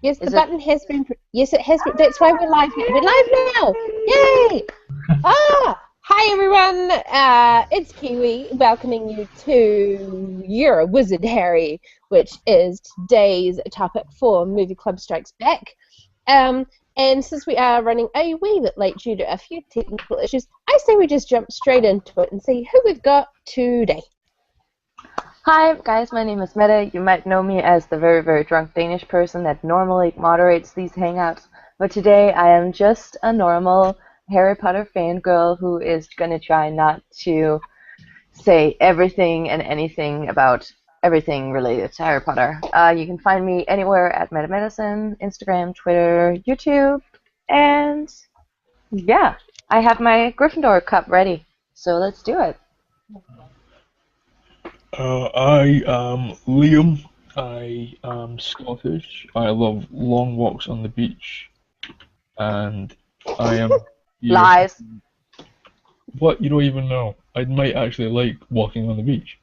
Yes, Is the it? button has been. Yes, it has been. That's why we're live. We're live now. Yay! Hi everyone. It's Kiwi welcoming you to You're a Wizard, Harry, which is today's topic for Movie Club Strikes Back. And since we are running a wee bit late due to a few technical issues, I say we just jump straight into it and see who we've got today. Hi guys, my name is Mette. You might know me as the very, very drunk Danish person that normally moderates these hangouts, but today I am just a normal Harry Potter fangirl who is going to try not to say everything and anything about everything related to Harry Potter. You can find me anywhere at Mette Medicine, Instagram, Twitter, YouTube, and yeah, I have my Gryffindor cup ready, so let's do it. I am Liam. I am Scottish. I love long walks on the beach, and I am here. Lies. What? You don't even know. I might actually like walking on the beach.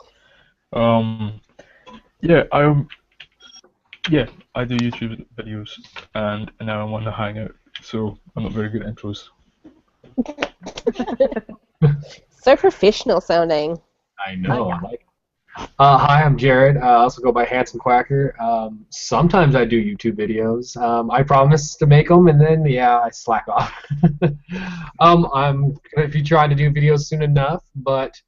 Yeah, yeah, I do YouTube videos, and now I'm on the Hangout, so I'm not very good at intros. So professional sounding. I know. Hi, I'm Jared. I also go by Handsome Quacker. Sometimes I do YouTube videos. I promise to make them, and then I slack off. I'm gonna be trying to do videos soon enough, but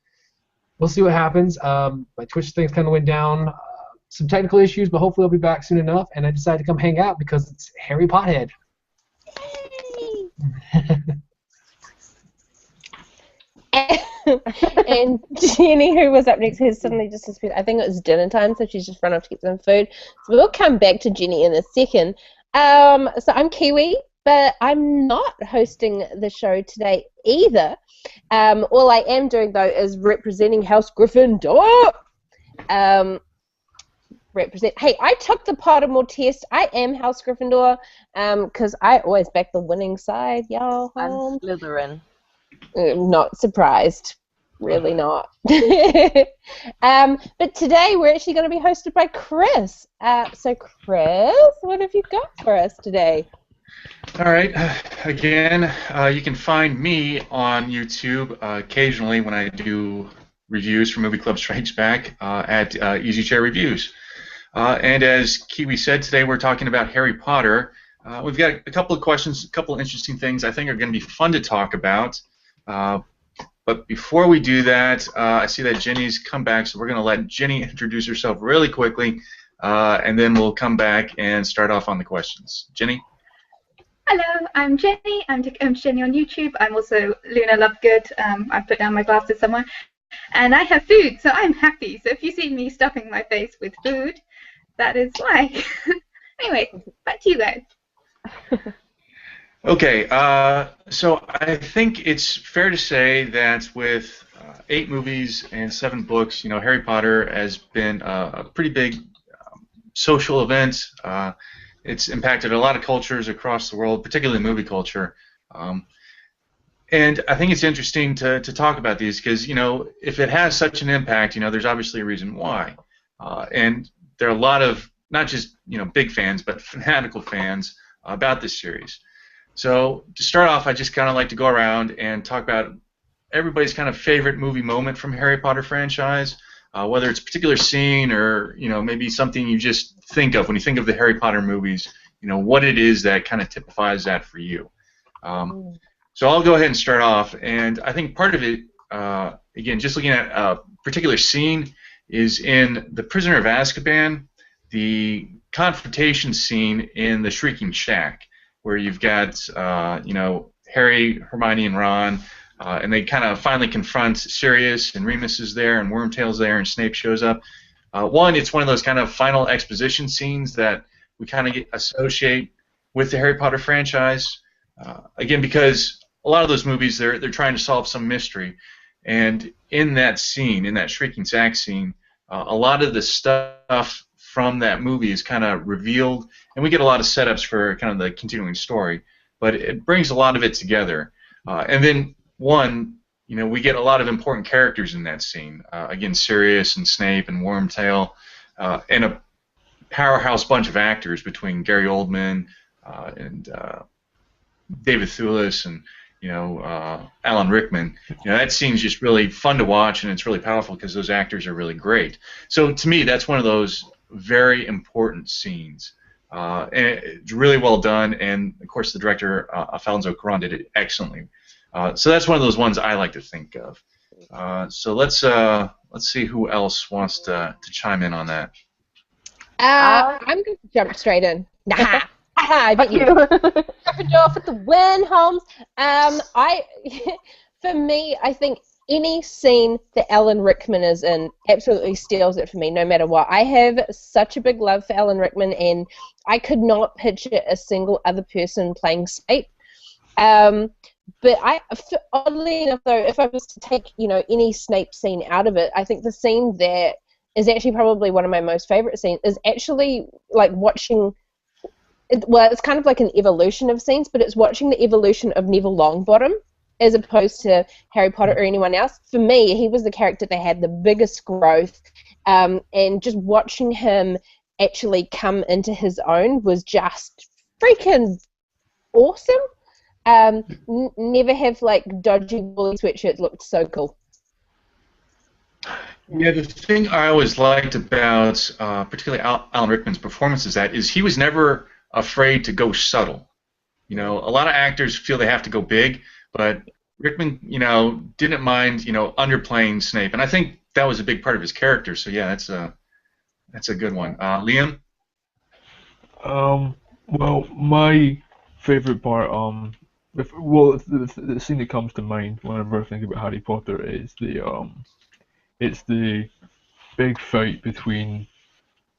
we'll see what happens. My Twitch things kind of went down. Some technical issues, but hopefully I'll be back soon enough. And I decided to come hang out because it's Harry Pothead. And Jenny, who was up next, has suddenly just disappeared. I think it was dinner time, so she's just run off to get some food. So we'll come back to Jenny in a second. So I'm Kiwi, but I'm not hosting the show today either. All I am doing, though, is representing House Gryffindor. Hey, I took the Pottermore test. I am House Gryffindor because I always back the winning side, y'all. I'm Slytherin. Not surprised. Really not. But today we're actually going to be hosted by Chris. So Chris, what have you got for us today? All right. Again, you can find me on YouTube occasionally when I do reviews for Movie Club Strikes Back at Easy Chair Reviews. And as Kiwi said, today we're talking about Harry Potter. We've got a couple of questions, a couple of interesting things I think are going to be fun to talk about. But before we do that, I see that Jenny's come back, so we're going to let Jenny introduce herself really quickly, and then we'll come back and start off on the questions. Jenny? Hello, I'm Jenny. I'm Jenny on YouTube. I'm also Luna Lovegood. I put down my glasses somewhere. And I have food, so I'm happy. So if you see me stuffing my face with food, that is why. Anyway, back to you guys. Okay, so I think it's fair to say that with 8 movies and 7 books, you know, Harry Potter has been a pretty big social event. It's impacted a lot of cultures across the world, particularly movie culture. And I think it's interesting to talk about these because, you know, if it has such an impact, you know, there's obviously a reason why. And there are a lot of, not just, you know, big fans, but fanatical fans about this series. So to start off, I just kind of like to go around and talk about everybody's kind of favorite movie moment from Harry Potter franchise, whether it's a particular scene or, you know, maybe something you just think of when you think of the Harry Potter movies, you know, what it is that kind of typifies that for you. So I'll go ahead and start off, and I think part of it, again, just looking at a particular scene, is in The Prisoner of Azkaban, the confrontation scene in the Shrieking Shack, where you've got, you know, Harry, Hermione, and Ron, and they kind of finally confront Sirius, and Remus is there, and Wormtail's there, and Snape shows up. It's one of those kind of final exposition scenes that we kind of associate with the Harry Potter franchise, again, because a lot of those movies, they're trying to solve some mystery, and in that scene, in that Shrieking Shack scene, a lot of the stuff from that movie is kind of revealed, and we get a lot of setups for kind of the continuing story, but it brings a lot of it together. And then, you know, we get a lot of important characters in that scene. Again, Sirius and Snape and Wormtail, and powerhouse bunch of actors between Gary Oldman and David Thewlis and Alan Rickman. That scene's just really fun to watch, and it's really powerful because those actors are really great. So to me, that's one of those very important scenes. And it's really well done, and of course the director Alfonso Cuarón did it excellently. So that's one of those ones I like to think of. So let's see who else wants to chime in on that. I'm going to jump straight in. Nah. I bet you. Gryffindor for the win, Holmes. For me, I think any scene that Alan Rickman is in absolutely steals it for me, no matter what. I have such a big love for Alan Rickman, and I could not picture a single other person playing Snape. But oddly enough, though, if I was to take any Snape scene out of it, I think the scene that is actually probably one of my most favorite scenes is actually like watching. Well, it's kind of like an evolution of scenes, but it's watching the evolution of Neville Longbottom as opposed to Harry Potter or anyone else. For me, he was the character that had the biggest growth, and just watching him actually come into his own was just freaking awesome. Never have dodgy bully sweatshirts looked so cool. Yeah, the thing I always liked about particularly Alan Rickman's performance is he was never afraid to go subtle. A lot of actors feel they have to go big, but Rickman, didn't mind, underplaying Snape, and I think that was a big part of his character. So yeah, that's a good one. Liam? Well, my favorite part, the scene that comes to mind whenever I think about Harry Potter is it's the big fight between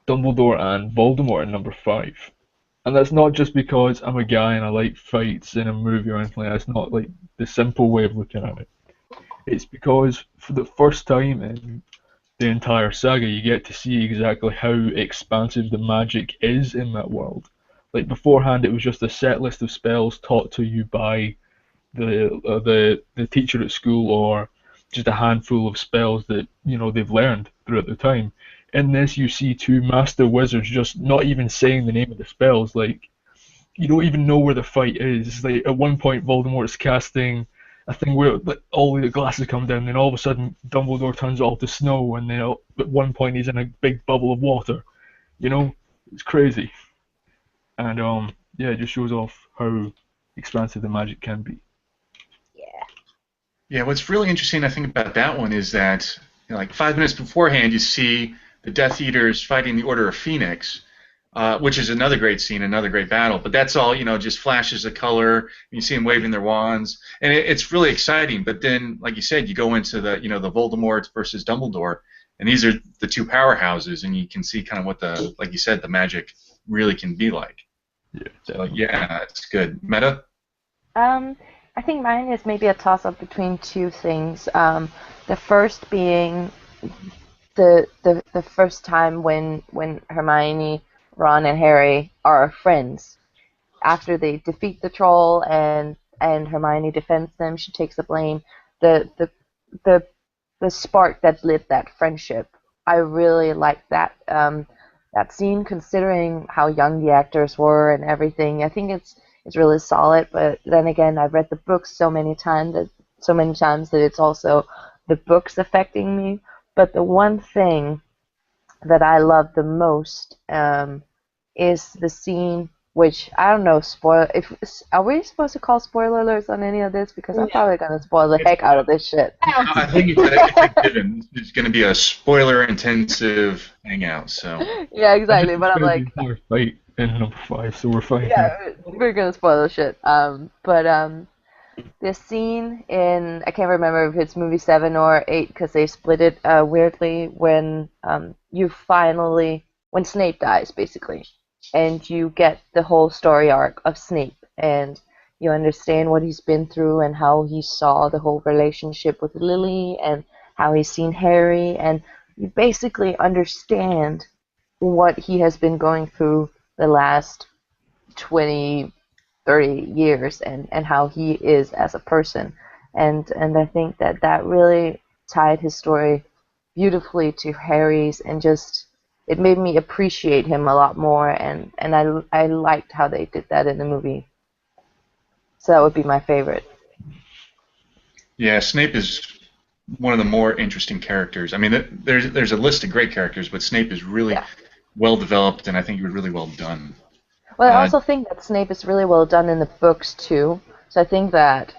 Dumbledore and Voldemort in number 5. And that's not just because I'm a guy and I like fights in a movie or anything like that. It's not like the simple way of looking at it. It's because for the first time in the entire saga, you get to see exactly how expansive the magic is in that world. Like beforehand, it was just a set list of spells taught to you by the teacher at school, or just a handful of spells that they've learned throughout the time. In this, you see 2 master wizards just not even saying the name of the spells. Like, you don't even know where the fight is. Like, at one point, Voldemort's casting a thing where all the glasses come down, and then all of a sudden, Dumbledore turns it all to snow, and then at one point, he's in a big bubble of water. It's crazy. And, yeah, it just shows off how expansive the magic can be. Yeah, what's really interesting, I think, about that one is that, 5 minutes beforehand, you see the Death Eaters fighting the Order of Phoenix, which is another great scene, another great battle. But that's all, just flashes of color. And you see them waving their wands, and it's really exciting. But then, like you said, you go into the, the Voldemort versus Dumbledore, and these are the 2 powerhouses, and you can see kind of what like you said, the magic really can be like. Yeah. So yeah, it's good. Meta? I think mine is maybe a toss-up between 2 things. The first being the first time when Hermione, Ron, and Harry are friends. After they defeat the troll and Hermione defends them, she takes the blame. The spark that lit that friendship. I really like that scene, considering how young the actors were and everything. I think it's really solid. But then again, I've read the books so many times that it's also the books affecting me. But the one thing that I love the most is the scene, which I don't know, are we supposed to call spoiler alerts on any of this? Because I'm probably going to spoil the heck out of this shit. I think it's a given. It's going to be a spoiler-intensive hangout, so. Yeah, exactly, but I'm like... Fight in number 5, so we're fine. Yeah, we're going to spoil the shit. This scene in, I can't remember if it's movie 7 or 8 because they split it weirdly, when when Snape dies, basically, and you get the whole story arc of Snape, and you understand what he's been through and how he saw the whole relationship with Lily and how he's seen Harry, and you basically understand what he has been going through the last 20, 30 years and how he is as a person. And I think that really tied his story beautifully to Harry's, and just it made me appreciate him a lot more, and I liked how they did that in the movie. So that would be my favorite. Yeah, Snape is one of the more interesting characters. I mean, there's a list of great characters, but Snape is really well developed, and I think he was really well done. Well, I also think that Snape is really well done in the books too. So I think that,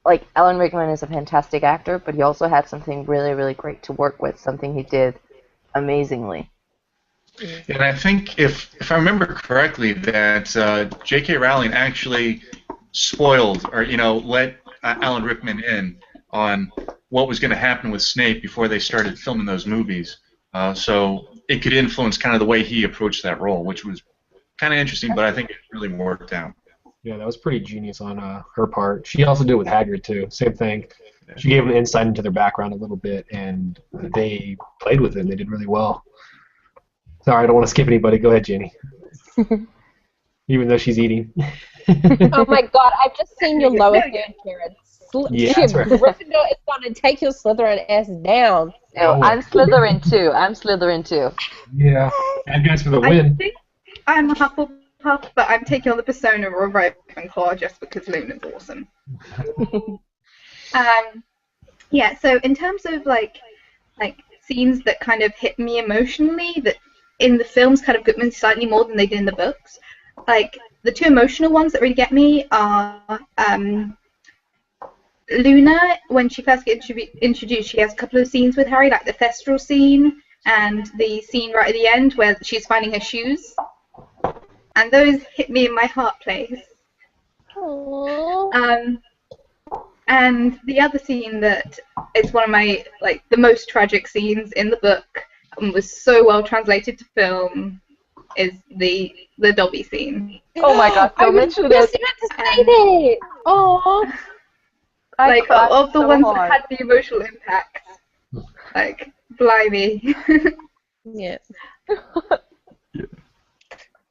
like, Alan Rickman is a fantastic actor, but he also had something really, really great to work with, something he did amazingly. And I think, if I remember correctly, that J.K. Rowling actually spoiled, or let Alan Rickman in on what was going to happen with Snape before they started filming those movies. So it could influence kind of the way he approached that role, which was kind of interesting, but I think it really worked out. Yeah, that was pretty genius on her part. She also did it with Hagrid too. Same thing. She gave them insight into their background a little bit, and they played with it. They did really well. Sorry, I don't want to skip anybody. Go ahead, Jenny. Even though she's eating. Oh my God! I've just seen your lower third, Jared. Yeah, that's right. Gryffindor is going to take your Slytherin ass down. No, I'm Slytherin too. I'm Slytherin too. Yeah, and guys for the I win. think I'm a Hufflepuff, but I'm taking on the persona of Ravenclaw just because Luna's awesome. Yeah, so in terms of like scenes that kind of hit me emotionally, that in the films kind of got me slightly more than they did in the books. Like the two emotional ones that really get me are Luna, when she first gets introduced, she has a couple of scenes with Harry, like the Thestral scene and the scene right at the end where she's finding her shoes. And those hit me in my heart place. Aww. And the other scene that is one of my, the most tragic scenes in the book and was so well translated to film is the Dobby scene. Oh my God, don't mention it. I was just about to say that. Aww. Of the so ones hard. that had the emotional impact. Blimey. Yeah.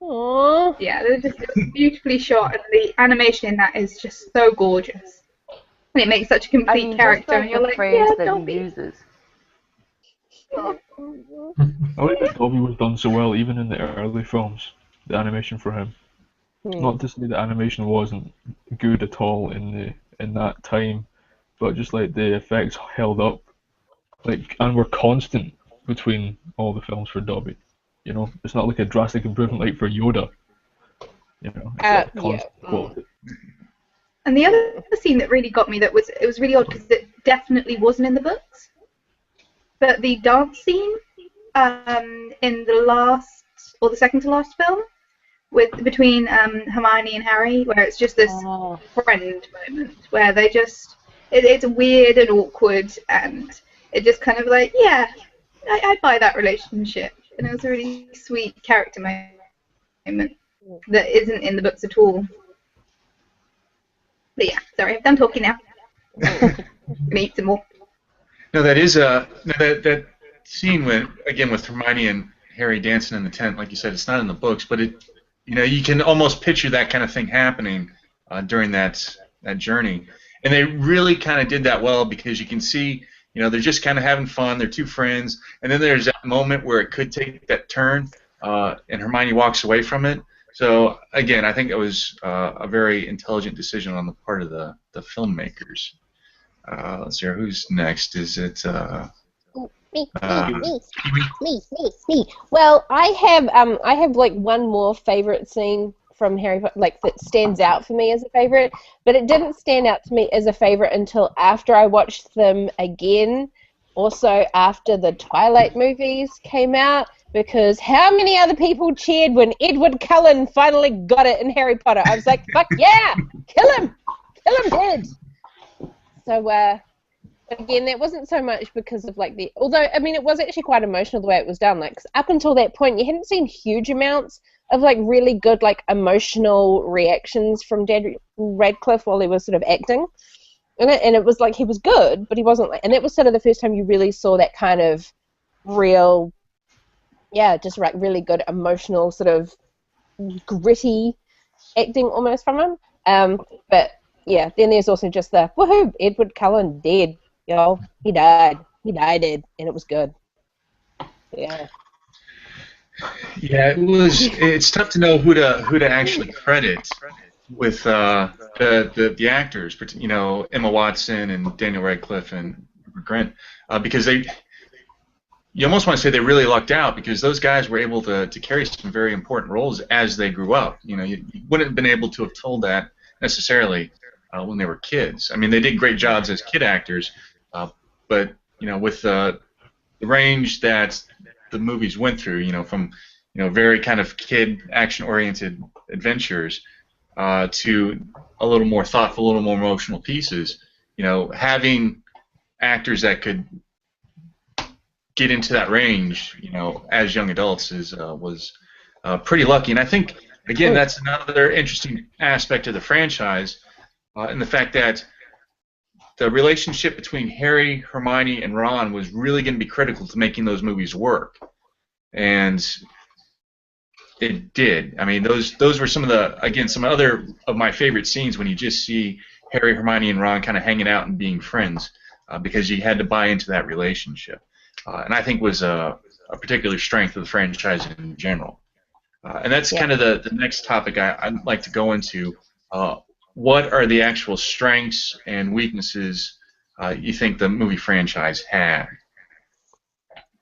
Aww. Yeah, they're just beautifully shot, and the animation in that is just so gorgeous. And it makes such a complete character, just and you're the like, phrase yeah, that Dobby. he uses. I like that Dobby was done so well, even in the early films. The animation for him. Not to say the animation wasn't good at all in that time, but just like the effects held up, and were constant between all the films for Dobby. It's not like a drastic improvement like for Yoda. It's like constant quality. And the other scene that really got me, it was really odd because it definitely wasn't in the books, but the dance scene in the last or the second to last film between Hermione and Harry, where it's just this friend moment where they just it's weird and awkward, and it just kind of I buy that relationship, and it was a really sweet character moment that isn't in the books at all. But yeah, sorry, I'm done talking now. I'm gonna eat some more. No, that is that scene with Hermione and Harry dancing in the tent. Like you said, it's not in the books, but you can almost picture that kind of thing happening during that journey, and they really kind of did that well because you can see they're just kind of having fun. They're two friends, and then there's that moment where it could take that turn, and Hermione walks away from it. So again, I think it was a very intelligent decision on the part of the filmmakers. Let's see, who's next? Is it Me. Well, I have one more favorite scene from Harry Potter, that stands out for me as a favorite, but it didn't stand out to me as a favorite until after I watched them again, also after the Twilight movies came out, because how many other people cheered when Edward Cullen finally got it in Harry Potter? I was like, fuck yeah, kill him, dead. So, again, that wasn't so much because of although it was actually quite emotional the way it was done. 'Cause up until that point, you hadn't seen huge amounts of really good emotional reactions from Daniel Radcliffe while he was sort of acting, and it was he was good, but he wasn't and that was sort of the first time you really saw that kind of real, just really good emotional sort of gritty acting almost from him. But yeah, then there's also just the woohoo, Edward Cullen dead. He died, and it was good. Yeah. Yeah, it was. It's tough to know who to actually credit with the actors. You know, Emma Watson and Daniel Radcliffe and Rupert Grint, because you almost want to say they really lucked out because those guys were able to carry some very important roles as they grew up. You know, you wouldn't have been able to have told that necessarily when they were kids. I mean, they did great jobs as kid actors, but you know, with the range that the movies went through, you know, from very kind of kid action-oriented adventures to a little more thoughtful, a little more emotional pieces. You know, having actors that could get into that range, you know, as young adults was pretty lucky. And I think again that's another interesting aspect of the franchise, and the fact that the relationship between Harry, Hermione, and Ron was really going to be critical to making those movies work. And it did. I mean, those were some other of my favorite scenes when you just see Harry, Hermione, and Ron kind of hanging out and being friends, because you had to buy into that relationship, and I think was a particular strength of the franchise in general. And that's kind of the next topic I'd like to go into. What are the actual strengths and weaknesses you think the movie franchise had?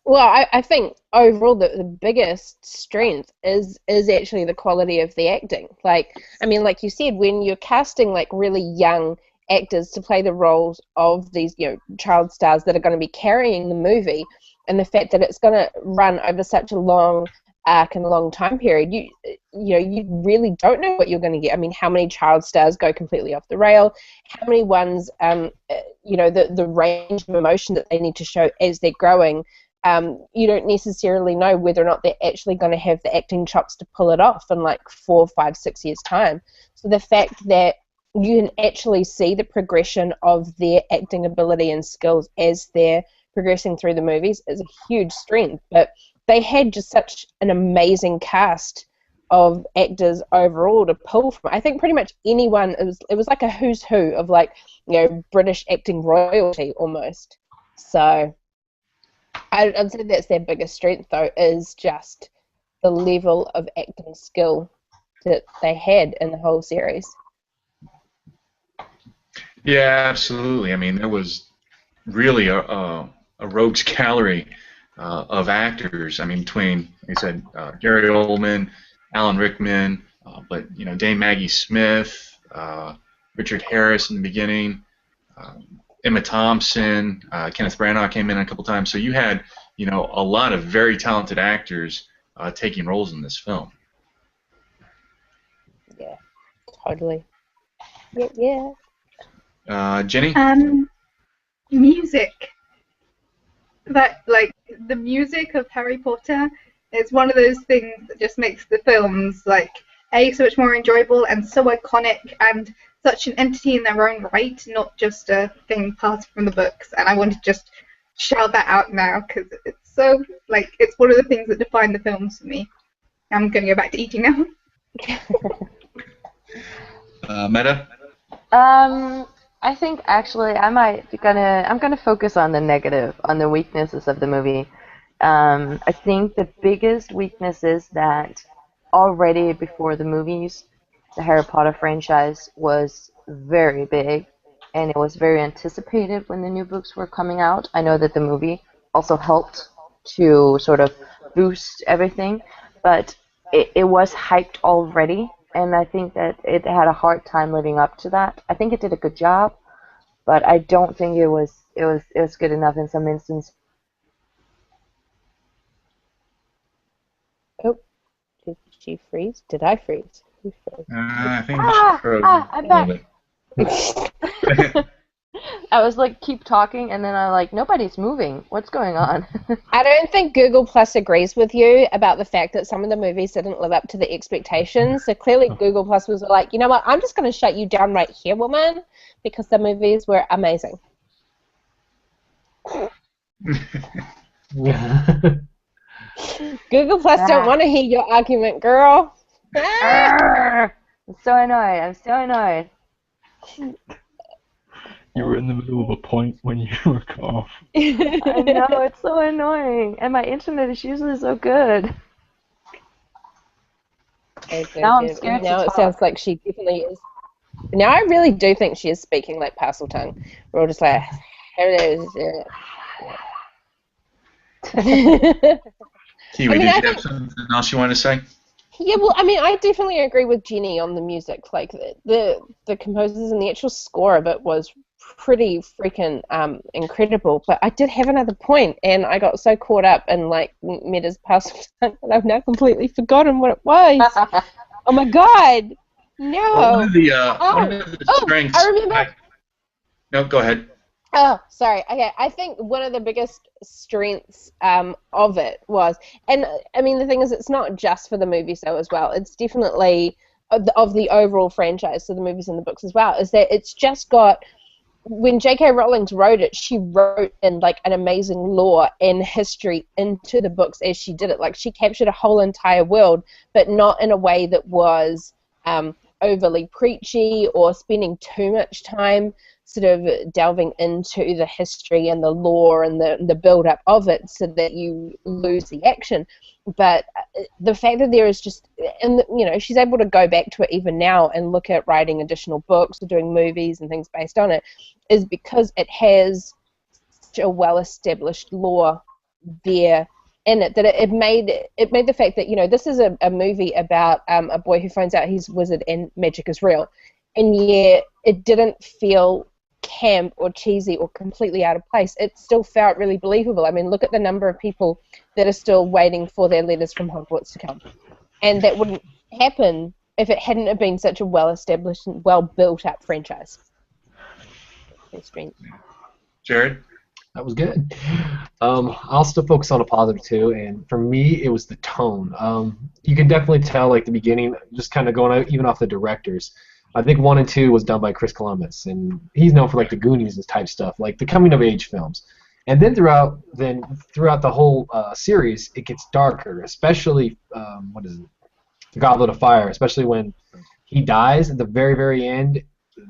Well, I think overall the biggest strength is actually the quality of the acting. Like, I mean, like you said, when you're casting like really young actors to play the roles of these, you know, child stars that are going to be carrying the movie, and the fact that it's going to run over such a long arc and a long time period, you know, you really don't know what you're going to get. I mean, how many child stars go completely off the rail? How many ones, you know, the range of emotion that they need to show as they're growing. You don't necessarily know whether or not they're actually going to have the acting chops to pull it off in like 4, 5, 6 years' time. So the fact that you can actually see the progression of their acting ability and skills as they're progressing through the movies is a huge strength. But they had just such an amazing cast of actors overall to pull from. I think pretty much anyone, it was like a who's who of, like, you know, British acting royalty almost. So I'd say that's their biggest strength, though, is just the level of acting skill that they had in the whole series. Yeah, absolutely. I mean, there was really a rogues gallery of actors. I mean, between, like I said, Gary Oldman, Alan Rickman, but you know, Dame Maggie Smith, Richard Harris in the beginning, Emma Thompson, Kenneth Branagh came in a couple times. So you had, you know, a lot of very talented actors taking roles in this film. Yeah, totally. Yeah. Jenny? Music. That, like, the music of Harry Potter is one of those things that just makes the films, like, A, so much more enjoyable and so iconic and such an entity in their own right, not just a thing passed from the books. And I want to just shout that out now because it's so, like, it's one of the things that define the films for me. I'm going to go back to eating now. Meta? I think actually I'm gonna focus on the negative, on the weaknesses of the movie. I think the biggest weakness is that already before the movies, the Harry Potter franchise was very big, and it was very anticipated when the new books were coming out. I know that the movie also helped to sort of boost everything, but it was hyped already. And I think that it had a hard time living up to that. I think it did a good job, but I don't think it was good enough in some instances. Oh, did she freeze? Did I freeze? Who froze? I think she froze I'm back. a little bit. I was like, keep talking, and then I'm like, nobody's moving. What's going on? I don't think Google Plus agrees with you about the fact that some of the movies didn't live up to the expectations. So clearly Google Plus was like, you know what, I'm just going to shut you down right here, woman, because the movies were amazing. Google Plus don't want to hear your argument, girl. I'm so annoyed. I'm so annoyed. You were in the middle of a point when you were cut off. I know, it's so annoying. And my internet is usually so good. Okay, Now I'm okay. scared to Now it talk. sounds like she definitely is. Now I really do think she is speaking like Parseltongue. We're all just like, hello. Kiwi, I mean, did I you have think, something else you want to say? yeah, well, I mean, I definitely agree with Jenny on the music. Like the composers and the actual score of it was pretty freaking incredible. But I did have another point, and I got so caught up in like Meta's Parseltongue that I've now completely forgotten what it was. Oh my God, Well, no. one Oh, of the oh, strengths. I remember. No, go ahead. Oh, sorry. Okay, I think one of the biggest strengths of it was, and I mean, the thing is, it's not just for the movies though as well. It's definitely of the overall franchise, so the movies and the books as well. Is that it's just got when J.K. Rowling wrote it, she wrote in like an amazing lore and history into the books as she did it. Like she captured a whole entire world, but not in a way that was overly preachy or spending too much time sort of delving into the history and the lore and the build up of it so that you lose the action. But the fact that there is just, and you know, she's able to go back to it even now and look at writing additional books or doing movies and things based on it, is because it has such a well-established lore there in it that it made the fact that, you know, this is a movie about a boy who finds out he's a wizard and magic is real, and yet it didn't feel camp or cheesy or completely out of place. It still felt really believable. I mean, look at the number of people that are still waiting for their letters from Hogwarts to come, and that wouldn't happen if it hadn't have been such a well-established and well-built-up franchise. Jared? That was good. I'll still focus on a positive too, and for me, it was the tone. You can definitely tell, like the beginning, just kind of going out, even off the directors. I think 1 and 2 was done by Chris Columbus, and he's known for like the Goonies and type stuff, like the coming of age films. And then throughout the whole series, it gets darker, especially what is it, the Goblet of Fire, especially when he dies at the very, very end.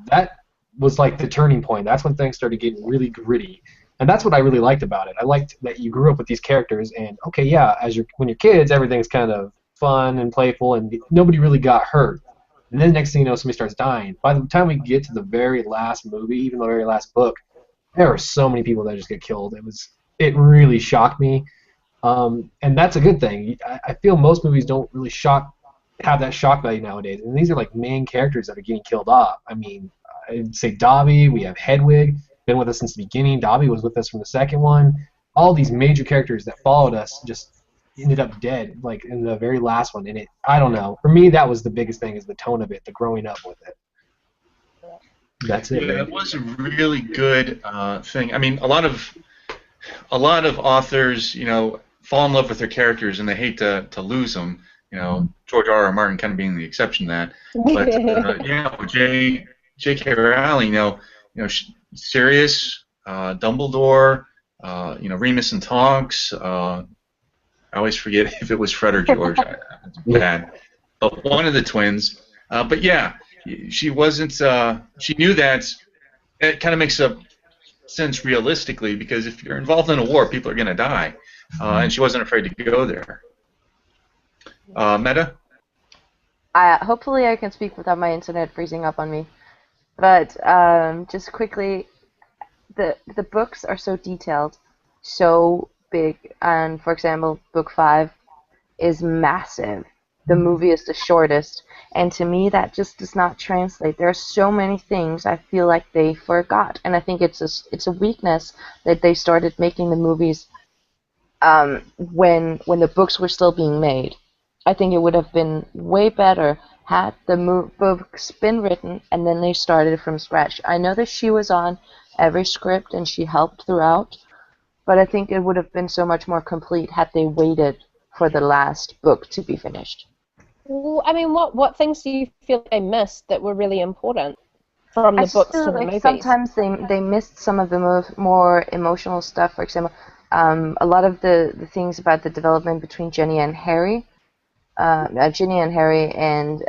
That was like the turning point. That's when things started getting really gritty. And that's what I really liked about it. I liked that you grew up with these characters, and okay, yeah, when you're kids, everything's kind of fun and playful, and nobody really got hurt. And then next thing you know, somebody starts dying. By the time we get to the very last movie, even the very last book, there are so many people that just get killed. It really shocked me, and that's a good thing. I feel most movies don't really have that shock value nowadays, and these are like main characters that are getting killed off. I mean, I'd say Dobby, we have Hedwig, been with us since the beginning. Dobby was with us from the second one. All these major characters that followed us just ended up dead, like in the very last one. And I don't know. For me, that was the biggest thing, is the tone of it, the growing up with it. That's it. Yeah, it was a really good thing. I mean, a lot of authors, you know, fall in love with their characters and they hate to lose them. You know, George R. R. Martin kind of being the exception to that. But J.K. Rowling, you know, Sirius, Dumbledore, you know, Remus and Tonks. I always forget if it was Fred or George. It's bad. But one of the twins. But yeah, she wasn't. She knew that. It kind of makes sense realistically, because if you're involved in a war, people are going to die, and she wasn't afraid to go there. Meta? Hopefully I can speak without my internet freezing up on me. But just quickly, the books are so detailed, so big, and for example, book 5 is massive. The movie is the shortest, and to me that just does not translate. There are so many things I feel like they forgot, and I think it's a weakness that they started making the movies when the books were still being made. I think it would have been way better had the books been written and then they started from scratch. I know that she was on every script and she helped throughout, but I think it would have been so much more complete had they waited for the last book to be finished. Well, I mean, what things do you feel they missed that were really important from the books to the movies? Sometimes they missed some of the more emotional stuff. For example, a lot of the things about the development between Ginny and Harry, and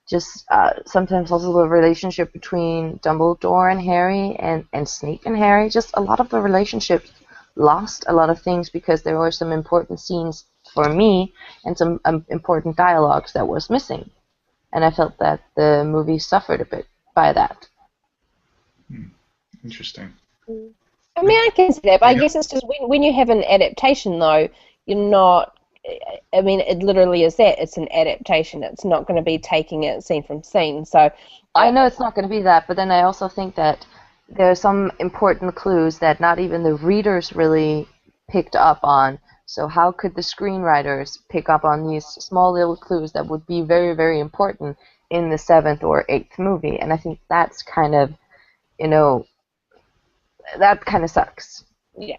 just sometimes also the relationship between Dumbledore and Harry and Snape and Harry. Just a lot of the relationships lost a lot of things because there were some important scenes for me, and some important dialogues that was missing. And I felt that the movie suffered a bit by that. Interesting. I mean, I can see that, but I guess it's just when you have an adaptation, though, you're not. I mean, it literally is that. It's an adaptation. It's not going to be taking it scene from scene. So I know it's not going to be that, but then I also think that there are some important clues that not even the readers really picked up on. So how could the screenwriters pick up on these small little clues that would be very, very important in the 7th or 8th movie? And I think that's kind of, that kind of sucks. Yeah.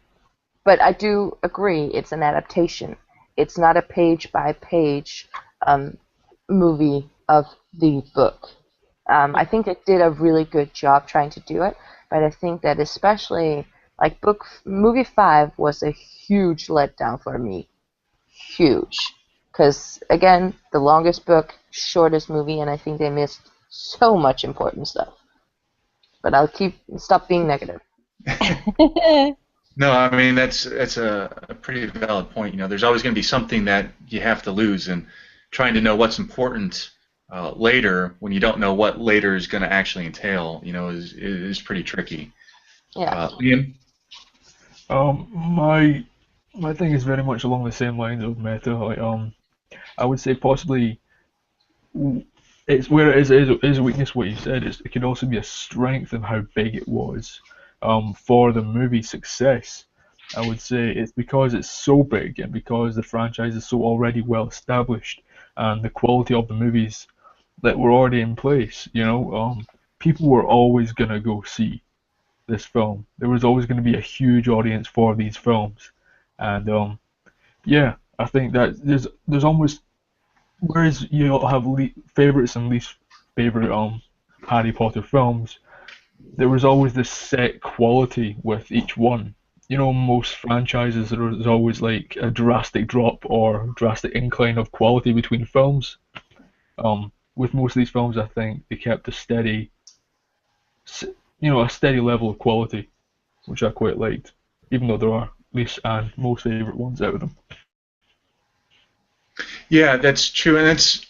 But I do agree it's an adaptation. It's not a page-by-page movie of the book. I think it did a really good job trying to do it, but I think that especially, like, movie 5 was a huge letdown for me. Huge. Because, again, the longest book, shortest movie, and I think they missed so much important stuff. But I'll stop being negative. No, I mean that's a pretty valid point. There's always going to be something that you have to lose, and trying to know what's important later when you don't know what later is going to actually entail, is pretty tricky. Yeah. Liam? My thing is very much along the same lines of Meta. Like, I would say possibly it's where it is a weakness. What you said, it can also be a strength of how big it was. For the movie success, I would say it's because it's so big and because the franchise is so already well established and the quality of the movies that were already in place. People were always gonna go see this film. There was always going to be a huge audience for these films, and yeah, I think that there's almost, whereas you all have favorites and least favorite Harry Potter films, there was always this set quality with each one. Most franchises, there's always like a drastic drop or drastic incline of quality between films. With most of these films, I think they kept a steady level of quality, which I quite liked, even though there are least and most favorite ones out of them. Yeah, that's true, and that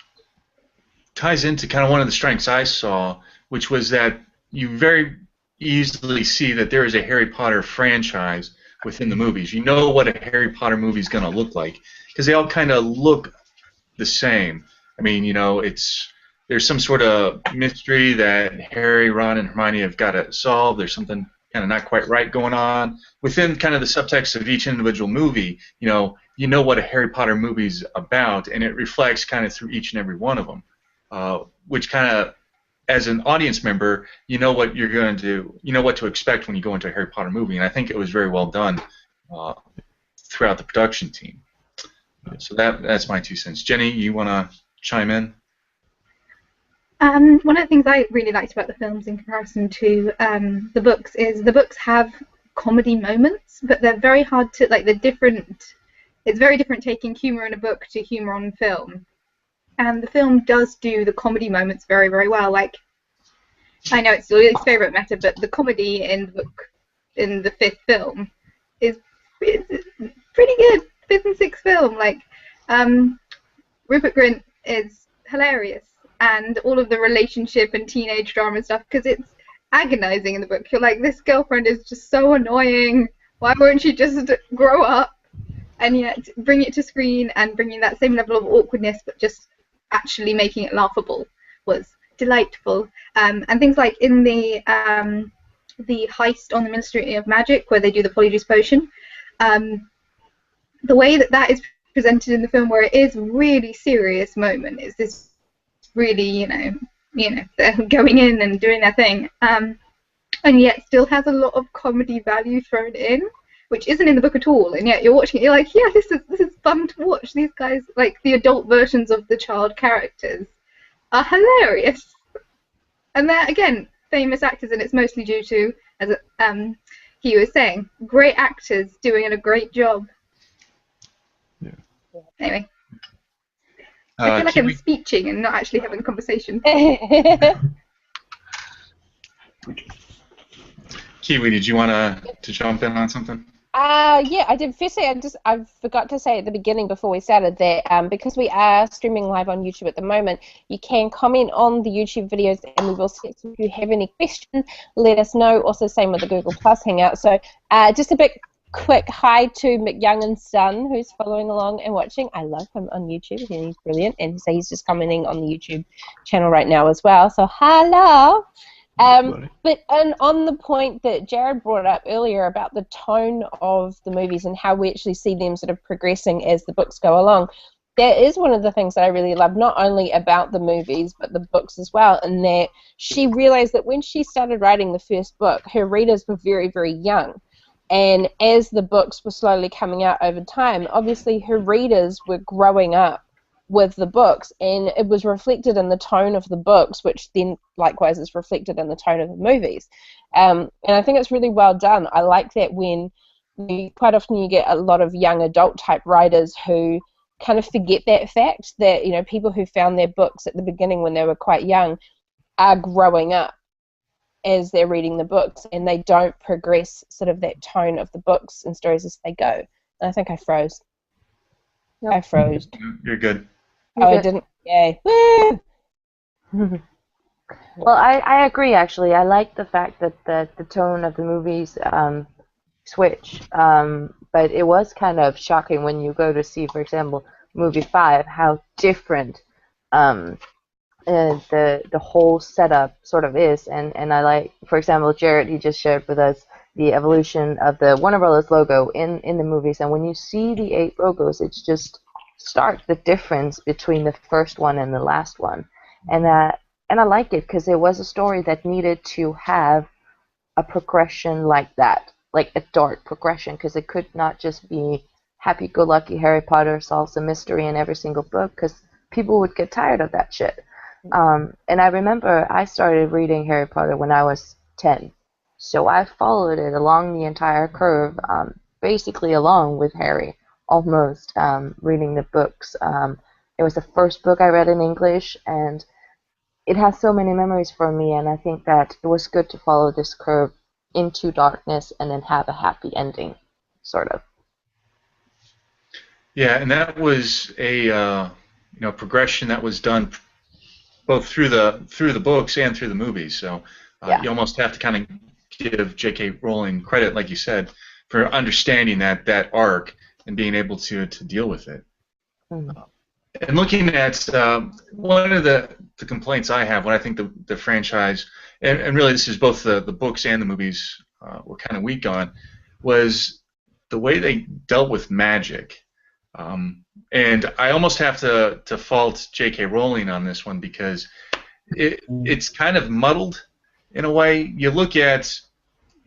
ties into kind of one of the strengths I saw, which was that you very easily see that there is a Harry Potter franchise within the movies. You know what a Harry Potter movie is going to look like because they all kind of look the same. I mean, there's some sort of mystery that Harry, Ron, and Hermione have got to solve. There's something kind of not quite right going on within kind of the subtext of each individual movie. You know what a Harry Potter movie is about, and it reflects kind of through each and every one of them, which kind of, as an audience member, you know what you're going to do. You know what to expect when you go into a Harry Potter movie, and I think it was very well done throughout the production team. So that's my 2 cents. Jenny, you want to chime in? One of the things I really liked about the films in comparison to the books is the books have comedy moments, but they're very hard to, like, it's very different taking humor in a book to humor on film. And the film does do the comedy moments very, very well. Like, I know it's Lily's favourite Meta, but the comedy in the book, in the 5th film, is pretty good. 5th and 6th film, like, Rupert Grint is hilarious, and all of the relationship and teenage drama stuff, because it's agonizing in the book. You're like, this girlfriend is just so annoying. Why won't she just grow up? And yet bring it to screen and bringing that same level of awkwardness, but just actually making it laughable was delightful. And things like in the heist on the Ministry of Magic, where they do the Polyjuice Potion, the way that is presented in the film, where it is really serious moment, is this really, they're going in and doing their thing, and yet still has a lot of comedy value thrown in, which isn't in the book at all, and yet you're watching it, you're like, yeah, this is fun to watch. These guys, like the adult versions of the child characters, are hilarious. And they're, again, famous actors, and it's mostly due to, as he was saying, great actors doing a great job. Yeah. Anyway. I feel like I'm speeching and not actually having a conversation. Kiwi, did you want to jump in on something? Yeah, I did. Firstly, I forgot to say at the beginning before we started that because we are streaming live on YouTube at the moment, you can comment on the YouTube videos, and we will see if you have any questions. Let us know. Also, same with the Google Plus Hangout. So, just a bit quick hi to McYoungin's son, who's following along and watching. I love him on YouTube, and he's brilliant. And so he's just commenting on the YouTube channel right now as well. So, hello. But on the point that Jared brought up earlier about the tone of the movies and how we actually see them sort of progressing as the books go along, that is one of the things that I really love, not only about the movies but the books as well, and that she realized that when she started writing the first book, her readers were very, very young. And as the books were slowly coming out over time, obviously her readers were growing up with the books, and it was reflected in the tone of the books, which then likewise is reflected in the tone of the movies. And I think it's really well done. I like that when quite often you get a lot of young adult type writers who kind of forget that fact that, you know, people who found their books at the beginning when they were quite young are growing up as they're reading the books, and they don't progress sort of that tone of the books and stories as they go. And I think I froze. Yep. I froze. You're good. Oh, I didn't. Yay. Woo! Well, I agree, actually. I like the fact that the tone of the movies switch. But it was kind of shocking when you go to see, for example, movie 5, how different the whole setup sort of is. And I like, for example, Jared, he just shared with us the evolution of the Warner Brothers logo in the movies. And when you see the 8 logos, it's just stark the difference between the first one and the last one. And I like it because it was a story that needed to have a progression like that, like a dark progression, because it could not just be happy-go-lucky Harry Potter solves a mystery in every single book, because people would get tired of that shit. And I remember I started reading Harry Potter when I was 10, so I followed it along the entire curve, basically along with Harry, almost, reading the books. It was the first book I read in English, and it has so many memories for me, and I think that it was good to follow this curve into darkness and then have a happy ending, sort of. Yeah, and that was a progression that was done both through the books and through the movies. So you almost have to kind of give J.K. Rowling credit, like you said, for understanding that arc and being able to deal with it. And looking at one of the complaints I have when I think the franchise, and really this is both the books and the movies were kind of weak on, was the way they dealt with magic. And I almost have to fault J.K. Rowling on this one because it's kind of muddled in a way. You look at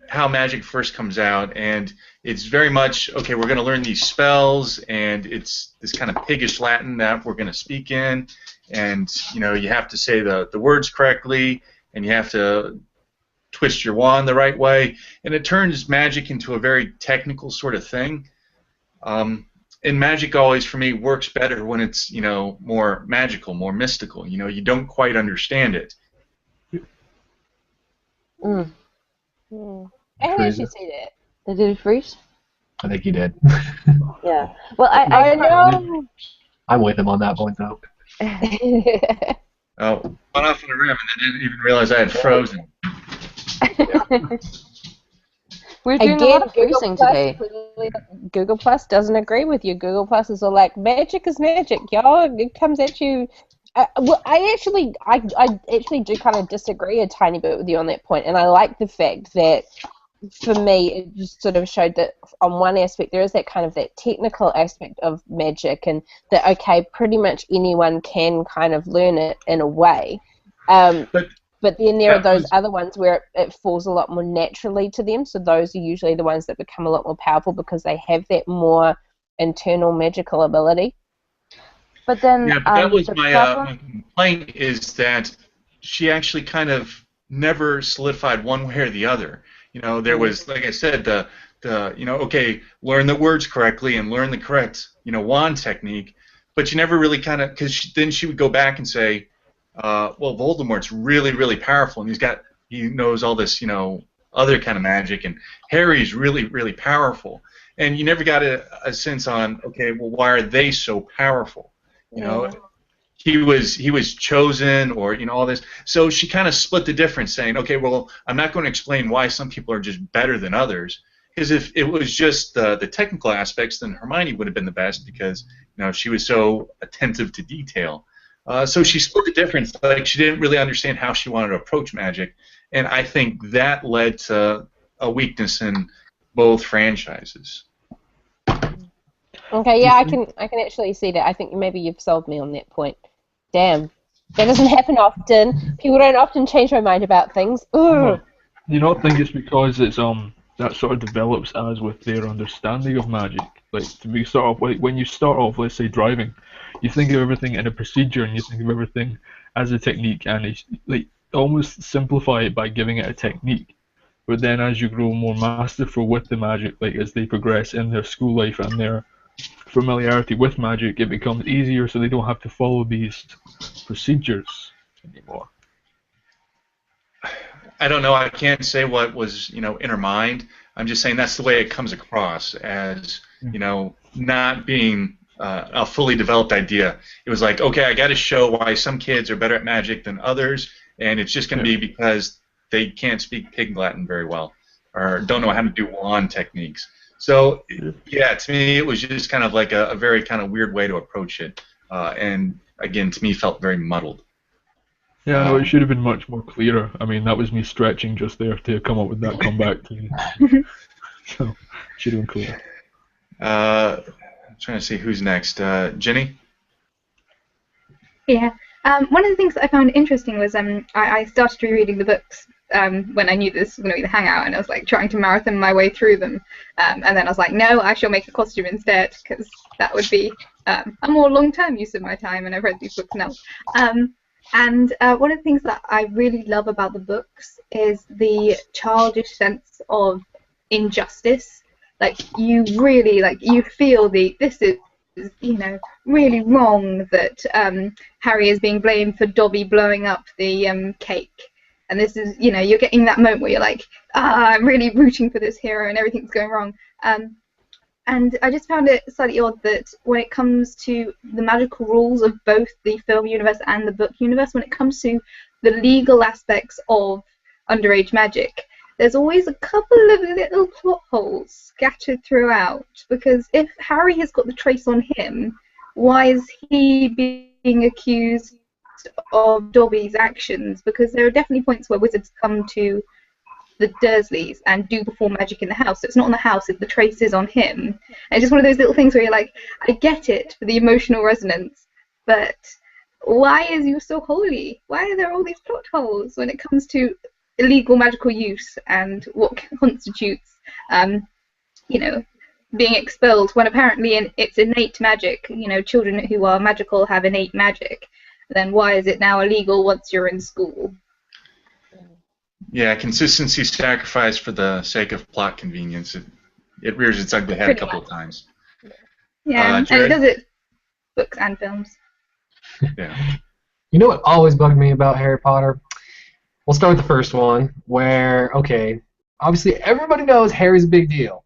how magic first comes out, and it's very much, okay, we're going to learn these spells, and it's this kind of piggish Latin that we're going to speak in, and you have to say the words correctly, and you have to twist your wand the right way, and it turns magic into a very technical sort of thing. And magic always, for me, works better when it's more magical, more mystical. You don't quite understand it. I actually see that. Did it freeze? I think he did. Yeah. Well, I know. I'm with him on that point, though. Oh, went off on a rim and I didn't even realize I had frozen. We're doing a lot of freezing today. Google Plus doesn't agree with you. Google Plus is all like, magic is magic, y'all. It comes at you. Well, I actually do kind of disagree a tiny bit with you on that point, and I like the fact that, for me, it just sort of showed that on one aspect there is that kind of that technical aspect of magic, and that, okay, pretty much anyone can kind of learn it in a way. But then there are those other ones where it falls a lot more naturally to them, so those are usually the ones that become a lot more powerful because they have that more internal magical ability. But then, yeah, but that was my complaint, is that she actually kind of never solidified one way or the other. There was, like I said, okay, learn the words correctly and learn the correct, wand technique, but you never really kind of, because then she would go back and say, well, Voldemort's really, really powerful, and he knows all this, other kind of magic, and Harry's really, really powerful. And you never got a sense on, okay, well, why are they so powerful? You know, he was chosen, or all this. So she kind of split the difference, saying, okay, well, I'm not going to explain why some people are just better than others, because if it was just the technical aspects, then Hermione would have been the best, because she was so attentive to detail. So she split the difference. Like, she didn't really understand how she wanted to approach magic, and I think that led to a weakness in both franchises. Okay, yeah, I can actually see that. I think maybe you've sold me on that point. Damn, that doesn't happen often. People don't often change their mind about things. Ugh. You not think it's because it's that sort of develops as with their understanding of magic. Like, to be sort of like when you start off, let's say driving, you think of everything in a procedure, and you think of everything as a technique, and it's, like, almost simplify it by giving it a technique. But then as you grow more masterful with the magic, like as they progress in their school life and their familiarity with magic, it becomes easier, so they don't have to follow these procedures anymore. I don't know. I can't say what was, in her mind. I'm just saying that's the way it comes across as, not being a fully developed idea. It was like, okay, I got to show why some kids are better at magic than others, and it's just going to be because they can't speak Pig Latin very well, or don't know how to do wand techniques. So, yeah, to me, it was just kind of like a very kind of weird way to approach it, and again, to me, felt very muddled. Yeah, no, it should have been much more clearer. I mean, that was me stretching just there to come up with that comeback to me. So, should have been clearer. I'm trying to see who's next. Jenny? Yeah. One of the things that I found interesting was I started rereading the books when I knew this was going to be the hangout, and I was like trying to marathon my way through them. And then I was like, no, I shall make a costume instead, because that would be a more long-term use of my time, and I've read these books now. And one of the things that I really love about the books is the childish sense of injustice. Like, you really, you feel this is, really wrong that Harry is being blamed for Dobby blowing up the cake. And this is, you're getting that moment where you're like, I'm really rooting for this hero and everything's going wrong. And I just found it slightly odd that when it comes to the magical rules of both the film universe and the book universe, when it comes to the legal aspects of underage magic, there's always a couple of little plot holes scattered throughout. Because if Harry has got the trace on him, why is he being accused of Dobby's actions? Because there are definitely points where wizards come to the Dursleys and do perform magic in the house. So it's not on the house, the trace is on him. And it's just one of those little things where you're like, I get it for the emotional resonance, but why is you so holy? Why are there all these plot holes when it comes to illegal magical use and what constitutes, being expelled, when apparently it's innate magic? Children who are magical have innate magic. Then why is it now illegal once you're in school? Yeah, consistency sacrificed for the sake of plot convenience. It rears its ugly head a couple of times. Yeah, and it does it books and films. Yeah. You know what always bugged me about Harry Potter? We'll start with the first one, where, okay, obviously everybody knows Harry's a big deal,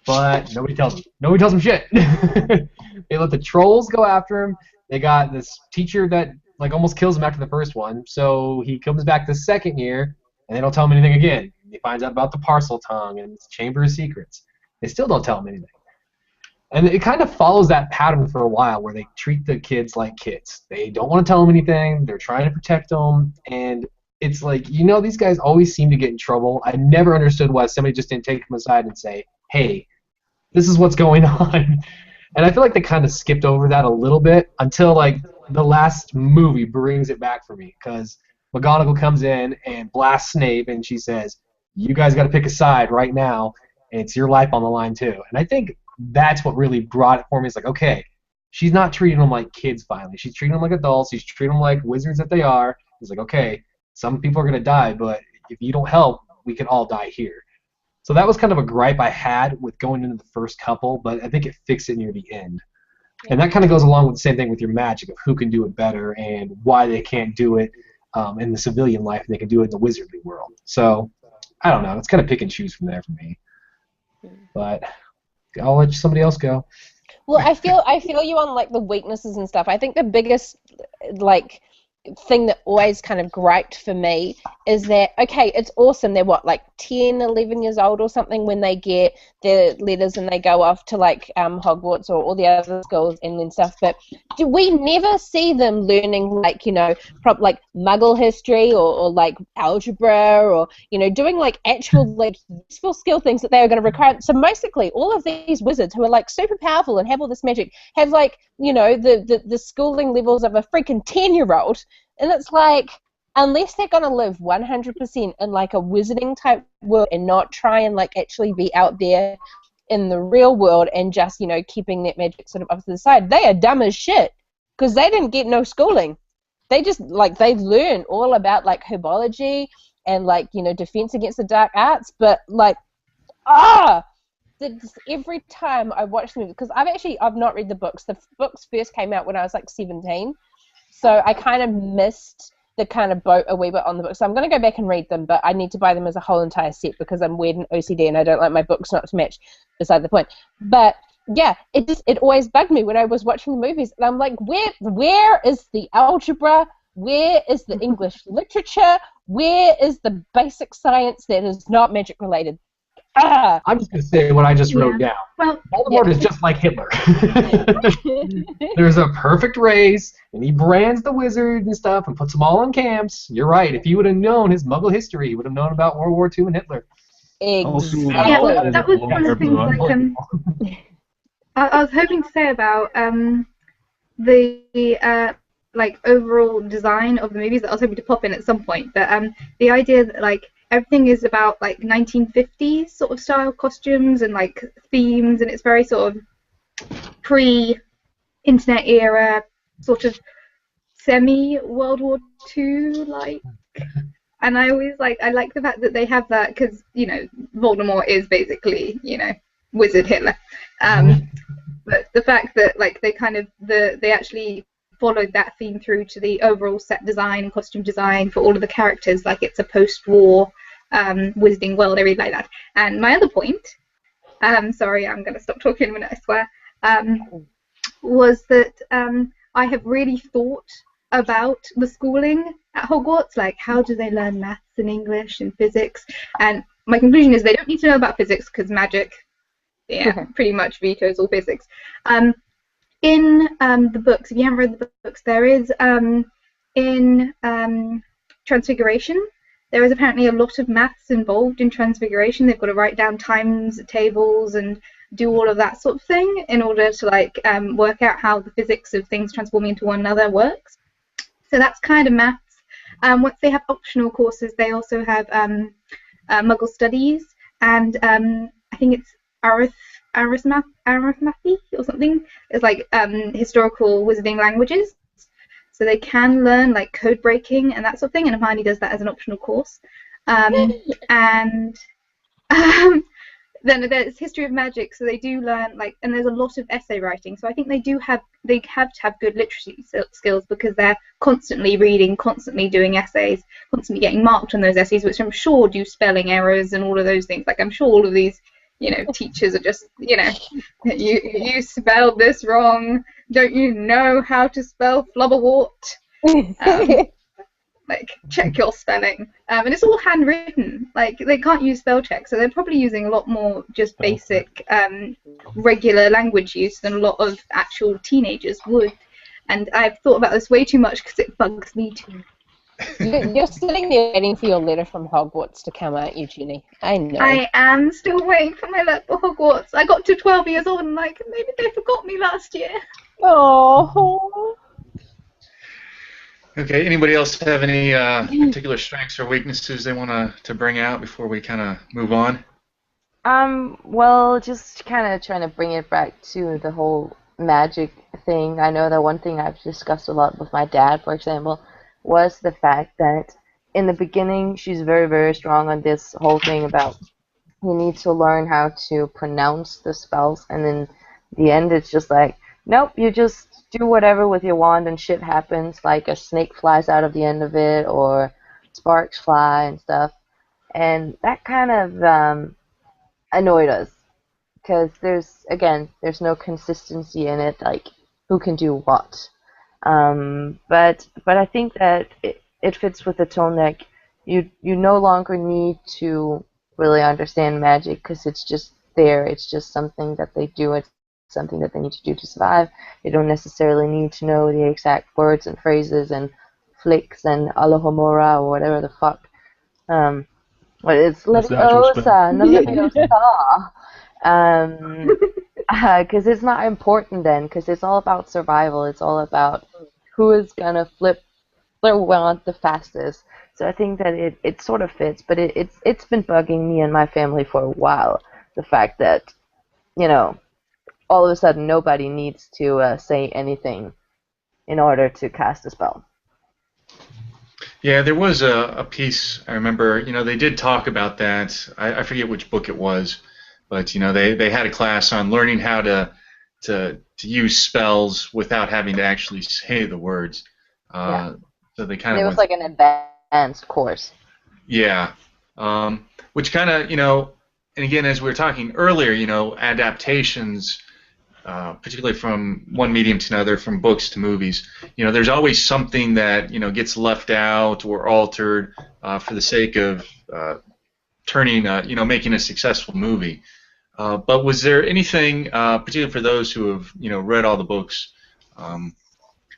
but nobody tells him. Nobody tells him shit. They let the trolls go after him. They got this teacher that almost kills him after the first one, so he comes back the second year, and they don't tell him anything again. He finds out about the Parcel Tongue and the Chamber of Secrets. They still don't tell him anything. And it kind of follows that pattern for a while, where they treat the kids like kids. They don't want to tell them anything. They're trying to protect them, and it's like, these guys always seem to get in trouble. I never understood why somebody just didn't take them aside and say, hey, this is what's going on. And I feel like they kind of skipped over that a little bit until, the last movie brings it back for me, because McGonagall comes in and blasts Snape, and she says, you guys got to pick a side right now, and it's your life on the line too. And I think that's what really brought it for me. It's like, okay, she's not treating them like kids finally. She's treating them like adults. She's treating them like wizards that they are. It's like, okay, some people are going to die, but if you don't help, we can all die here. So that was kind of a gripe I had with going into the first couple, but I think it fixed it near the end. And that kind of goes along with the same thing with your magic, of who can do it better and why they can't do it in the civilian life and they can do it in the wizardly world. So I don't know. It's kind of pick and choose from there for me. But I'll let somebody else go. Well, I feel you on like the weaknesses and stuff. I think the biggest like thing that always kind of griped for me is that, okay, it's awesome. They're what, like 10, 11 years old or something when they get their letters and they go off to like Hogwarts or all the other schools and then stuff. But do we never see them learning like, like Muggle history or like algebra or, doing like actual like useful skill things that they are going to require? So basically all of these wizards who are like super powerful and have all this magic have like, the schooling levels of a freaking 10-year-old. And it's like, unless they're going to live 100% in like a wizarding type world and not try and like actually be out there in the real world and just, keeping that magic sort of up to the side, they are dumb as shit because they didn't get no schooling. They just, like, they learn all about like herbology and like, defense against the dark arts, but like, every time I watch the movie, because I've not read the books. The books first came out when I was like 17. So I kind of missed the kind of boat a wee bit on the book. So I'm going to go back and read them, but I need to buy them as a whole entire set because I'm weird and OCD and I don't like my books not to match, beside the point. But yeah, it always bugged me when I was watching the movies. And I'm like, where is the algebra? Where is the English literature? Where is the basic science that is not magic related? I'm just going to say what I just wrote down. Well, Voldemort is just like Hitler. There's a perfect race, and he brands the wizards and stuff and puts them all in camps. You're right. If he would have known his Muggle history, he would have known about World War II and Hitler. Exactly. Yeah, that was one of the things I was hoping to say about the like overall design of the movies that I was hoping to pop in at some point. But the idea that like everything is about like 1950s sort of style costumes and like themes, and it's very sort of pre-internet era, sort of semi-World War II like. And I like the fact that they have that because Voldemort is basically wizard Hitler, but the fact that like they actually followed that theme through to the overall set design and costume design for all of the characters, like it's a post-war wizarding world. I really like that. And my other point, sorry, I'm going to stop talking in a minute, I swear, was that I have really thought about the schooling at Hogwarts, like how do they learn maths and English and physics, and my conclusion is they don't need to know about physics because magic, pretty much vetoes all physics. In the books, if you haven't read the books, there is in Transfiguration, there is apparently a lot of maths involved in Transfiguration. They've got to write down times tables and do all of that sort of thing in order to like work out how the physics of things transforming into one another works. So that's kind of maths. Once they have optional courses, they also have Muggle Studies, and I think it's arithmetic or something. It's like historical wizarding languages. So they can learn like code breaking and that sort of thing, and Hermione does that as an optional course. And then there's history of magic, so they do learn like, and there's a lot of essay writing. So I think they have to have good literacy skills because they're constantly reading, constantly doing essays, constantly getting marked on those essays, which I'm sure do spelling errors and all of those things. Like I'm sure all of these teachers are just, you spelled this wrong. Don't you know how to spell flubberwort? Like, check your spelling. And it's all handwritten. Like, they can't use spell check, so they're probably using a lot more just basic, regular language use than a lot of actual teenagers would. And I've thought about this way too much because it bugs me too. You're sitting there waiting for your letter from Hogwarts to come out, you, Jenny. I know. I am still waiting for my letter for Hogwarts. I got to 12 years old and like, maybe they forgot me last year. Oh. Okay, anybody else have any particular strengths or weaknesses they want to bring out before we kind of move on? Well, just kind of trying to bring it back to the whole magic thing. I know that one thing I've discussed a lot with my dad, for example, was the fact that in the beginning she's very, very strong on this whole thing about you need to learn how to pronounce the spells, and in the end it's just like, nope, you just do whatever with your wand and shit happens, like a snake flies out of the end of it or sparks fly and stuff. and that kind of annoyed us because there's no consistency in it, like who can do what. But I think that it fits with the tone that you no longer need to really understand magic because it's just there. It's just something that they do. It's something that they need to do to survive. You don't necessarily need to know the exact words and phrases and flicks and Alohomora or whatever the fuck. But it's That's the actual spell. Leviosa, because it's not important then, because it's all about survival. It's all about who is gonna flip their wand the fastest. So I think that it sort of fits, but it's been bugging me and my family for a while. The fact that, you know, all of a sudden nobody needs to say anything in order to cast a spell. Yeah, there was a piece, I remember, they did talk about that. I forget which book it was, but, they had a class on learning how to use spells without having to actually say the words. So they kind of It was like an advanced course. Yeah. Which kind of, and again, as we were talking earlier, adaptations, particularly from one medium to another, from books to movies, there's always something that, gets left out or altered for the sake of turning, making a successful movie. But was there anything, particularly for those who have, read all the books,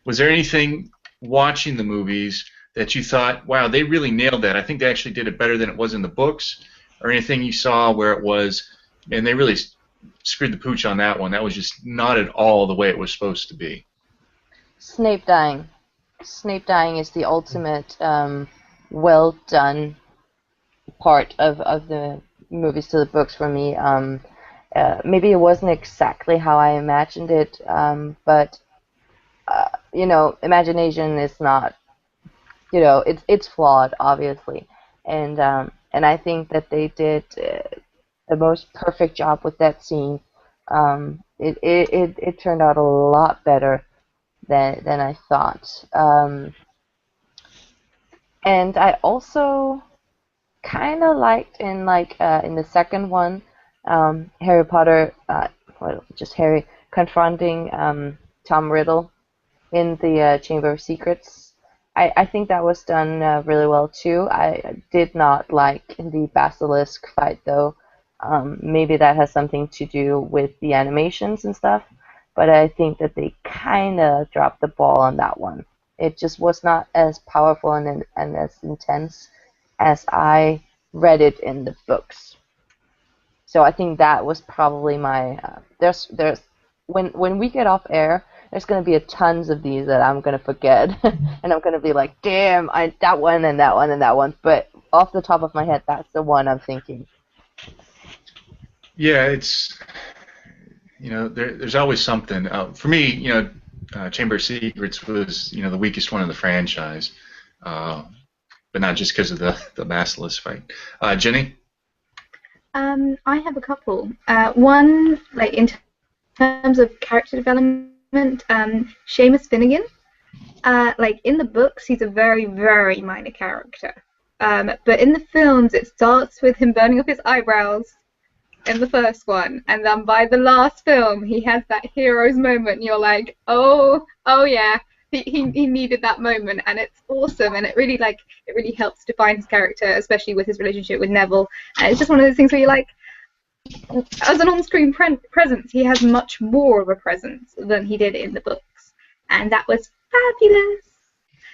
was there anything watching the movies that you thought, wow, they really nailed that? I think they actually did it better than it was in the books, or anything you saw where it was, and they really screwed the pooch on that one. That was just not at all the way it was supposed to be. Snape dying. Snape dying is the ultimate well done part of the movies to the books for me. Maybe it wasn't exactly how I imagined it, but imagination is not, it's flawed, obviously, and I think that they did the most perfect job with that scene. It turned out a lot better than I thought, and I also kind of liked in the second one, Harry Potter, just Harry confronting Tom Riddle in the Chamber of Secrets. I think that was done really well too. I did not like the Basilisk fight though. Maybe that has something to do with the animations and stuff, but I think that they kind of dropped the ball on that one. It just was not as powerful and as intense as I read it in the books. So I think that was probably my there's when we get off air, there's going to be tons of these that I'm going to forget, and I'm going to be like, damn, that one and that one and that one. But off the top of my head, that's the one I'm thinking. Yeah, it's, there's always something. For me, Chamber of Secrets was, the weakest one in the franchise, but not just because of the Basilisk fight. Jenny? I have a couple. One, like in terms of character development, Seamus Finnegan. Like in the books, he's a very, very minor character. But in the films, it starts with him burning off his eyebrows in the first one, and then by the last film, he has that hero's moment. And you're like, oh yeah, he needed that moment, and it's awesome, and it really helps define his character, especially with his relationship with Neville. And it's just one of those things where you're like, as an on-screen presence, he has much more of a presence than he did in the books, and that was fabulous.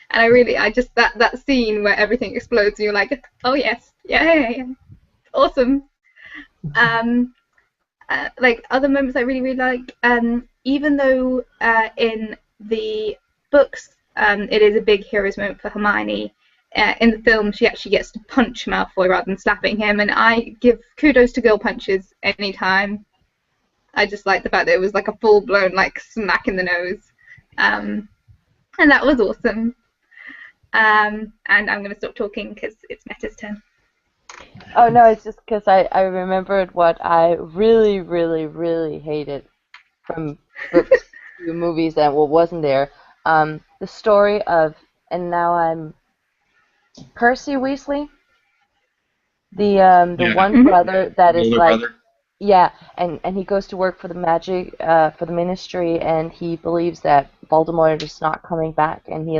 And I just that scene where everything explodes and you're like, oh yes, yeah, awesome. Like other moments I really like, even though in the books it is a big hero's moment for Hermione, in the film she actually gets to punch Malfoy rather than slapping him, and I give kudos to girl punches anytime. I just like the fact that it was like a full-blown like smack in the nose, and that was awesome. And I'm going to stop talking because it's Meta's turn. Oh no, it's just because I remembered what I really, really, really hated from books to movies and what wasn't there. The story of, and now I'm Percy Weasley. The Yeah. one brother that is Older like, brother. yeah, and he goes to work for the magic for the ministry, and he believes that Voldemort is not coming back, and he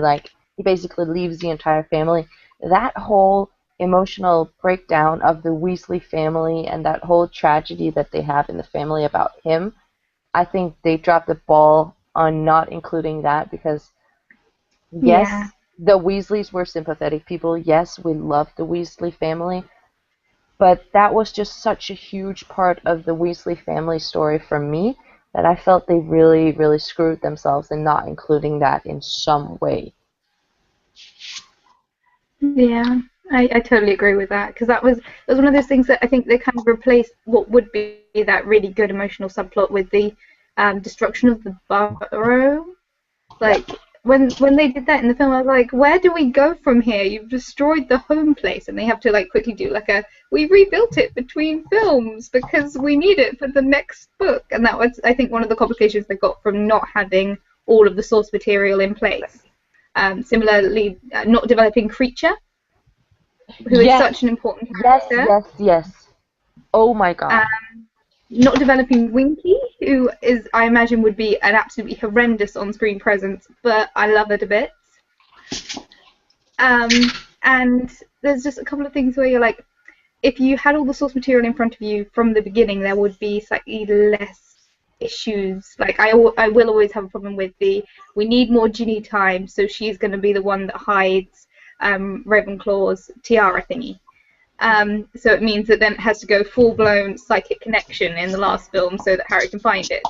basically leaves the entire family. That whole emotional breakdown of the Weasley family and that whole tragedy that they have in the family about him, I think they dropped the ball on not including that because yes, Yeah. the Weasleys were sympathetic people. Yes, we love the Weasley family, but that was just such a huge part of the Weasley family story for me that I felt they really, really screwed themselves in not including that in some way. Yeah, I totally agree with that because that was one of those things that I think they kind of replaced what would be that really good emotional subplot with the destruction of the burrow. Like when they did that in the film, I was like, where do we go from here? You've destroyed the home place, and they have to like quickly do like we rebuilt it between films because we need it for the next book, and that was I think one of the complications they got from not having all of the source material in place. Similarly, not developing Creature, who is Yes, such an important yes, character. yes, yes. Oh my god. Not developing Winky, who is, I imagine, would be an absolutely horrendous on-screen presence, but I love her to bits. And there's just a couple of things where you're like, if you had all the source material in front of you from the beginning, there would be slightly less issues. Like I will always have a problem with we need more Ginny time, so she's going to be the one that hides Ravenclaw's tiara thingy. So it means that then it has to go full-blown psychic connection in the last film so that Harry can find it.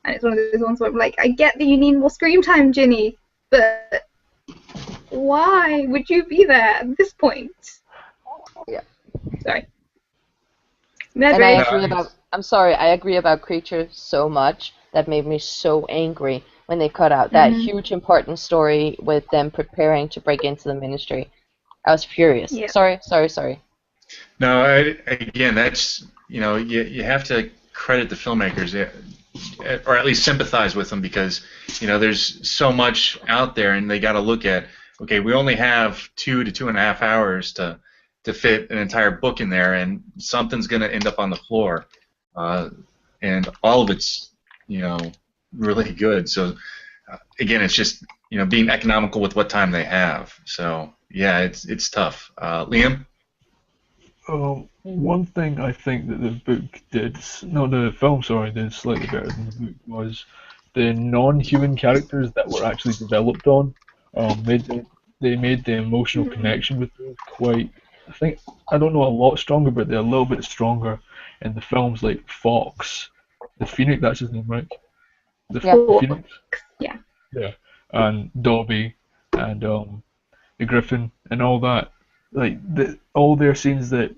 And it's one of those ones where I'm like, I get that you need more screen time, Ginny, but why would you be there at this point? Yeah. Sorry. And I Medray. agree about I'm sorry, I agree about Creature so much that made me so angry when they cut out that huge important story with them preparing to break into the ministry. I was furious. Yeah. Sorry. No, again, that's you have to credit the filmmakers, or at least sympathize with them because there's so much out there, and they got to look at okay, we only have 2 to 2.5 hours to fit an entire book in there, and something's going to end up on the floor, and all of it's really good. So again, it's just being economical with what time they have. So yeah, it's tough. Liam. One thing I think that the book did, no, the film, sorry, did slightly better than the book was the non-human characters that were actually developed on. They made the emotional connection with them quite. I don't know a lot stronger, but they're a little bit stronger in the films like Fox, the Phoenix. That's his name, right? The Phoenix. Yeah. Yeah, and Dobby, and the Griffin, and all that. Like all their scenes that,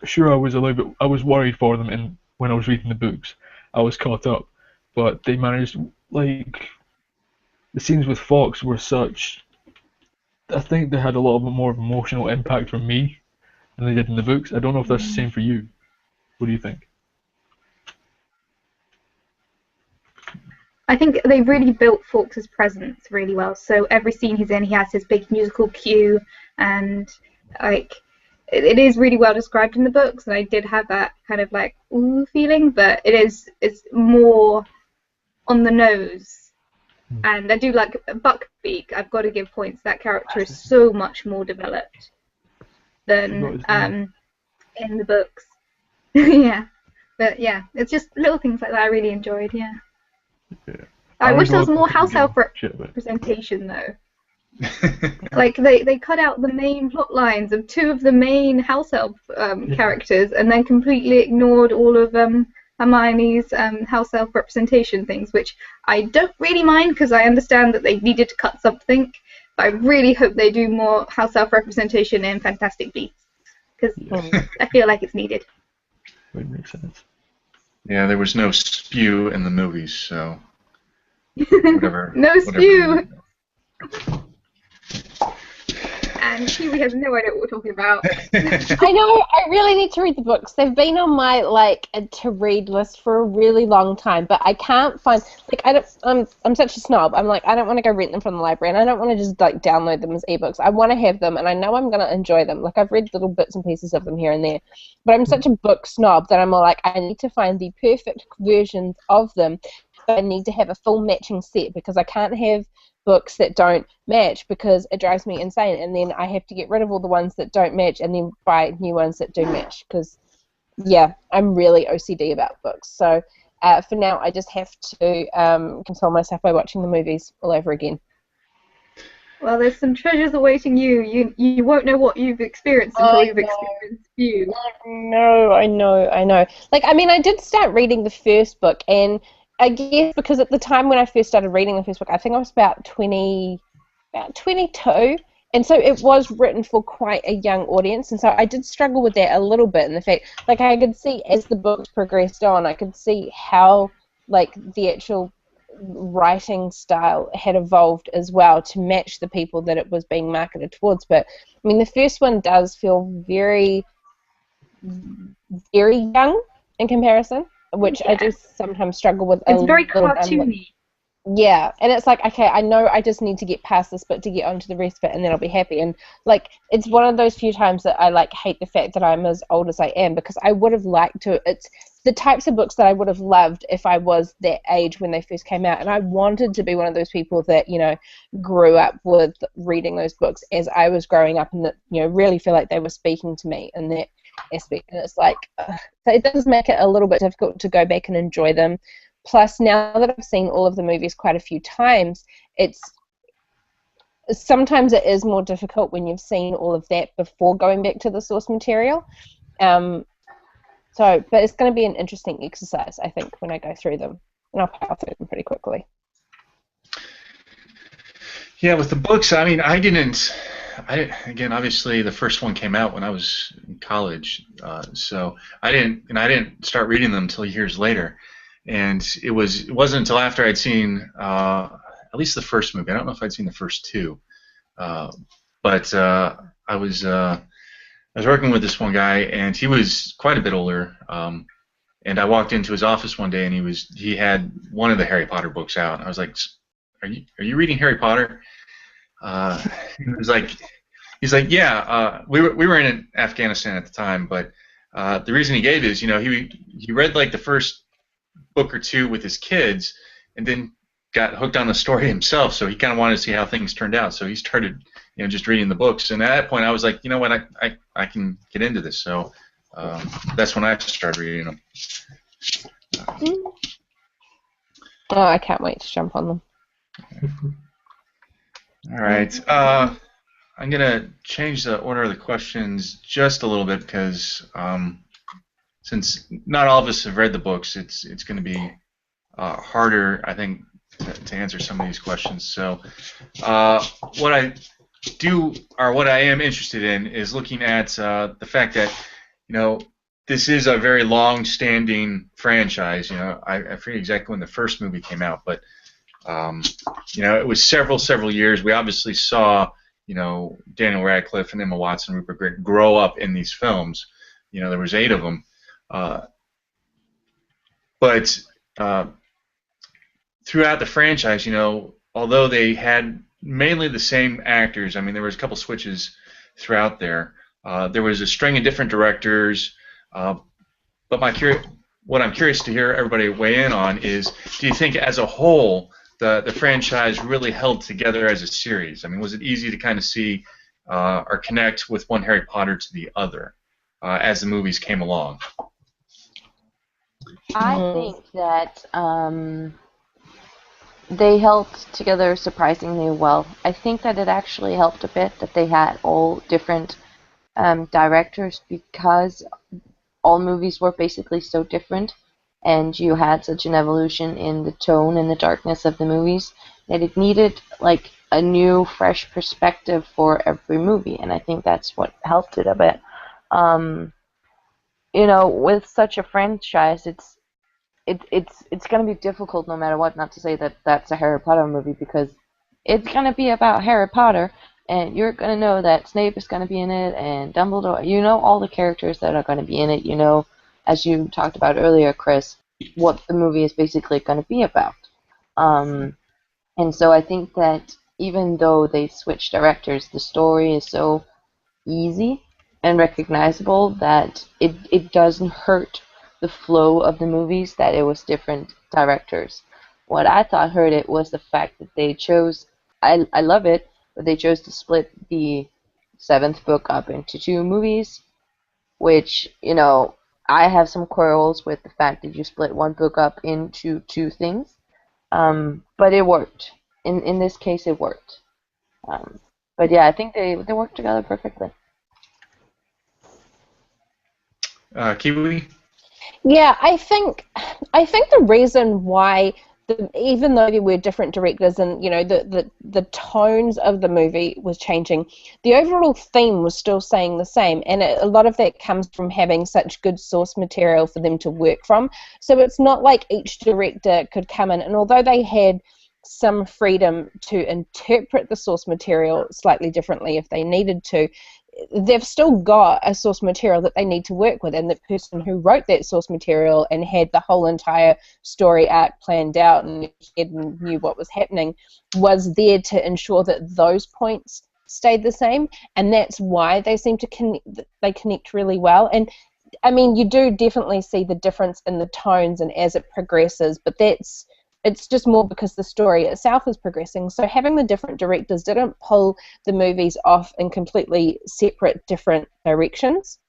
sure, I was worried for them, and when I was reading the books, I was caught up, but they managed, like, the scenes with Fox were such, I think they had a lot more of emotional impact for me than they did in the books. I don't know if that's the same for you. What do you think? I think they really built Fawkes' presence really well. So every scene he's in, he has his big musical cue, and like it is really well described in the books. And I did have that kind of like ooh feeling, but it's more on the nose. And I do like Buckbeak. I've got to give points. That character is so much more developed than in the books. Yeah, but yeah, it's just little things like that I really enjoyed. Yeah. I wish there was more house elf representation though. Like they cut out the main plot lines of 2 of the main house elf characters and then completely ignored all of Hermione's house elf representation things, which I don't really mind because I understand that they needed to cut something, but I really hope they do more house elf representation in Fantastic Beasts because I feel like it's needed. Would make sense. Yeah, there was no spew in the movies, so whatever. No spew. and Kiwi has no idea what we're talking about. I know. I really need to read the books. They've been on my to read list for a really long time, but I can't find I don't. I'm such a snob. I'm like I don't want to go rent them from the library, and I don't want to just download them as ebooks. I want to have them, and I know I'm gonna enjoy them. Like I've read little bits and pieces of them here and there, but I'm such a book snob that I'm more like I need to find the perfect versions of them. But I need to have a full matching set because I can't have books that don't match because it drives me insane, and then I have to get rid of all the ones that don't match and then buy new ones that do match because I'm really OCD about books. So for now I just have to console myself by watching the movies all over again. Well, there's some treasures awaiting you. You won't know what you've experienced until you've experienced you. I know. I did start reading the first book, and I guess because at the time when I first started reading the first book, I think I was about 22, and so it was written for quite a young audience, and so I did struggle with that a little bit in the fact, I could see as the books progressed on, I could see how, the actual writing style had evolved as well to match the people that it was being marketed towards, but, the first one does feel very, very young in comparison, which I do sometimes struggle with. It's very cartoony. Yeah, and it's like, okay, I know I just need to get past this bit to get onto the rest of it, and then I'll be happy. And it's one of those few times that I hate the fact that I'm as old as I am, because I would have liked to. It's the types of books that I would have loved if I was that age when they first came out, and I wanted to be one of those people that grew up with reading those books as I was growing up, and that really feel like they were speaking to me in that aspect. And it's so it does make it a little bit difficult to go back and enjoy them. Plus, now that I've seen all of the movies quite a few times, sometimes it is more difficult when you've seen all of that before going back to the source material. But it's going to be an interesting exercise, I think, when I go through them, and I'll power through them pretty quickly. Yeah, with the books, I didn't. Again, obviously, the first one came out when I was in college, so I didn't start reading them until years later. And it wasn't until after I'd seen at least the first movie. I don't know if I'd seen the first two, but I was working with this one guy, and he was quite a bit older. And I walked into his office one day, and he had one of the Harry Potter books out. And I was like, "Are you reading Harry Potter?" He's like, "Yeah." We were in Afghanistan at the time, but the reason he gave is, he read the first book or two with his kids, and then got hooked on the story himself. So he kind of wanted to see how things turned out. So he started, just reading the books. And at that point, I was like, you know what, I can get into this. So that's when I started reading them. Oh, I can't wait to jump on them. All right. I'm gonna change the order of the questions just a little bit because since not all of us have read the books, it's going to be harder, I think, to answer some of these questions. So what I am interested in is looking at the fact that this is a very long-standing franchise. I forget exactly when the first movie came out, but it was several years. We obviously saw Daniel Radcliffe and Emma Watson, Rupert Grint grow up in these films. There was 8 of them. But throughout the franchise, although they had mainly the same actors, there was a couple switches throughout there. There was a string of different directors. But what I'm curious to hear everybody weigh in on is, do you think as a whole the franchise really held together as a series? Was it easy to kind of see or connect with one Harry Potter to the other as the movies came along? I think that they held together surprisingly well. I think that it actually helped a bit that they had all different directors, because all movies were basically so different, and you had such an evolution in the tone and the darkness of the movies that it needed a new, fresh perspective for every movie, and I think that's what helped it a bit. With such a franchise, it's going to be difficult no matter what not to say that that's a Harry Potter movie, because it's going to be about Harry Potter, and you're gonna know that Snape is gonna be in it, and Dumbledore. You know all the characters that are gonna be in it. You know, as you talked about earlier, Chris, what the movie is basically gonna be about. And so I think that even though they switched directors, the story is so easy and recognizable that it doesn't hurt the flow of the movies that it was different directors. What I thought hurt it was the fact that they chose, I love it, but they chose to split the seventh book up into two movies, which, you know, I have some quarrels with the fact that you split one book up into two things. But it worked. In this case, it worked. But yeah, I think they worked together perfectly. Kiwi? Yeah, I think the reason why, even though there were different directors and you know the tones of the movie was changing, the overall theme was still staying the same, and a lot of that comes from having such good source material for them to work from. So it's not like each director could come in, and although they had some freedom to interpret the source material slightly differently if they needed to, they've still got a source material that they need to work with, and the person who wrote that source material and had the whole entire story arc planned out and knew what was happening was there to ensure that those points stayed the same, and that's why they seem to connect really well. And I mean, you do definitely see the difference in the tones and as it progresses, but it's just more because the story itself is progressing. So having the different directors didn't pull the movies off in completely separate, different directions.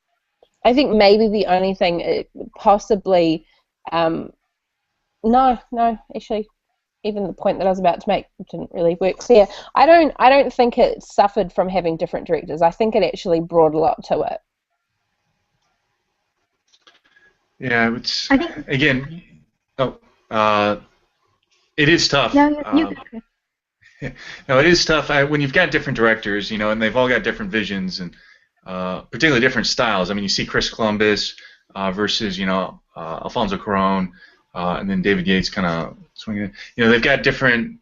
I think maybe the only thing possibly, no, actually, even the point that I was about to make didn't really work. So yeah, I don't think it suffered from having different directors. I think it actually brought a lot to it. Yeah, it's again. It is tough. No, No, it is tough when you've got different directors, you know, and they've all got different visions and particularly different styles. I mean, you see Chris Columbus versus, you know, Alfonso Cuarón, and then David Yates kind of swinging. You know, they've got different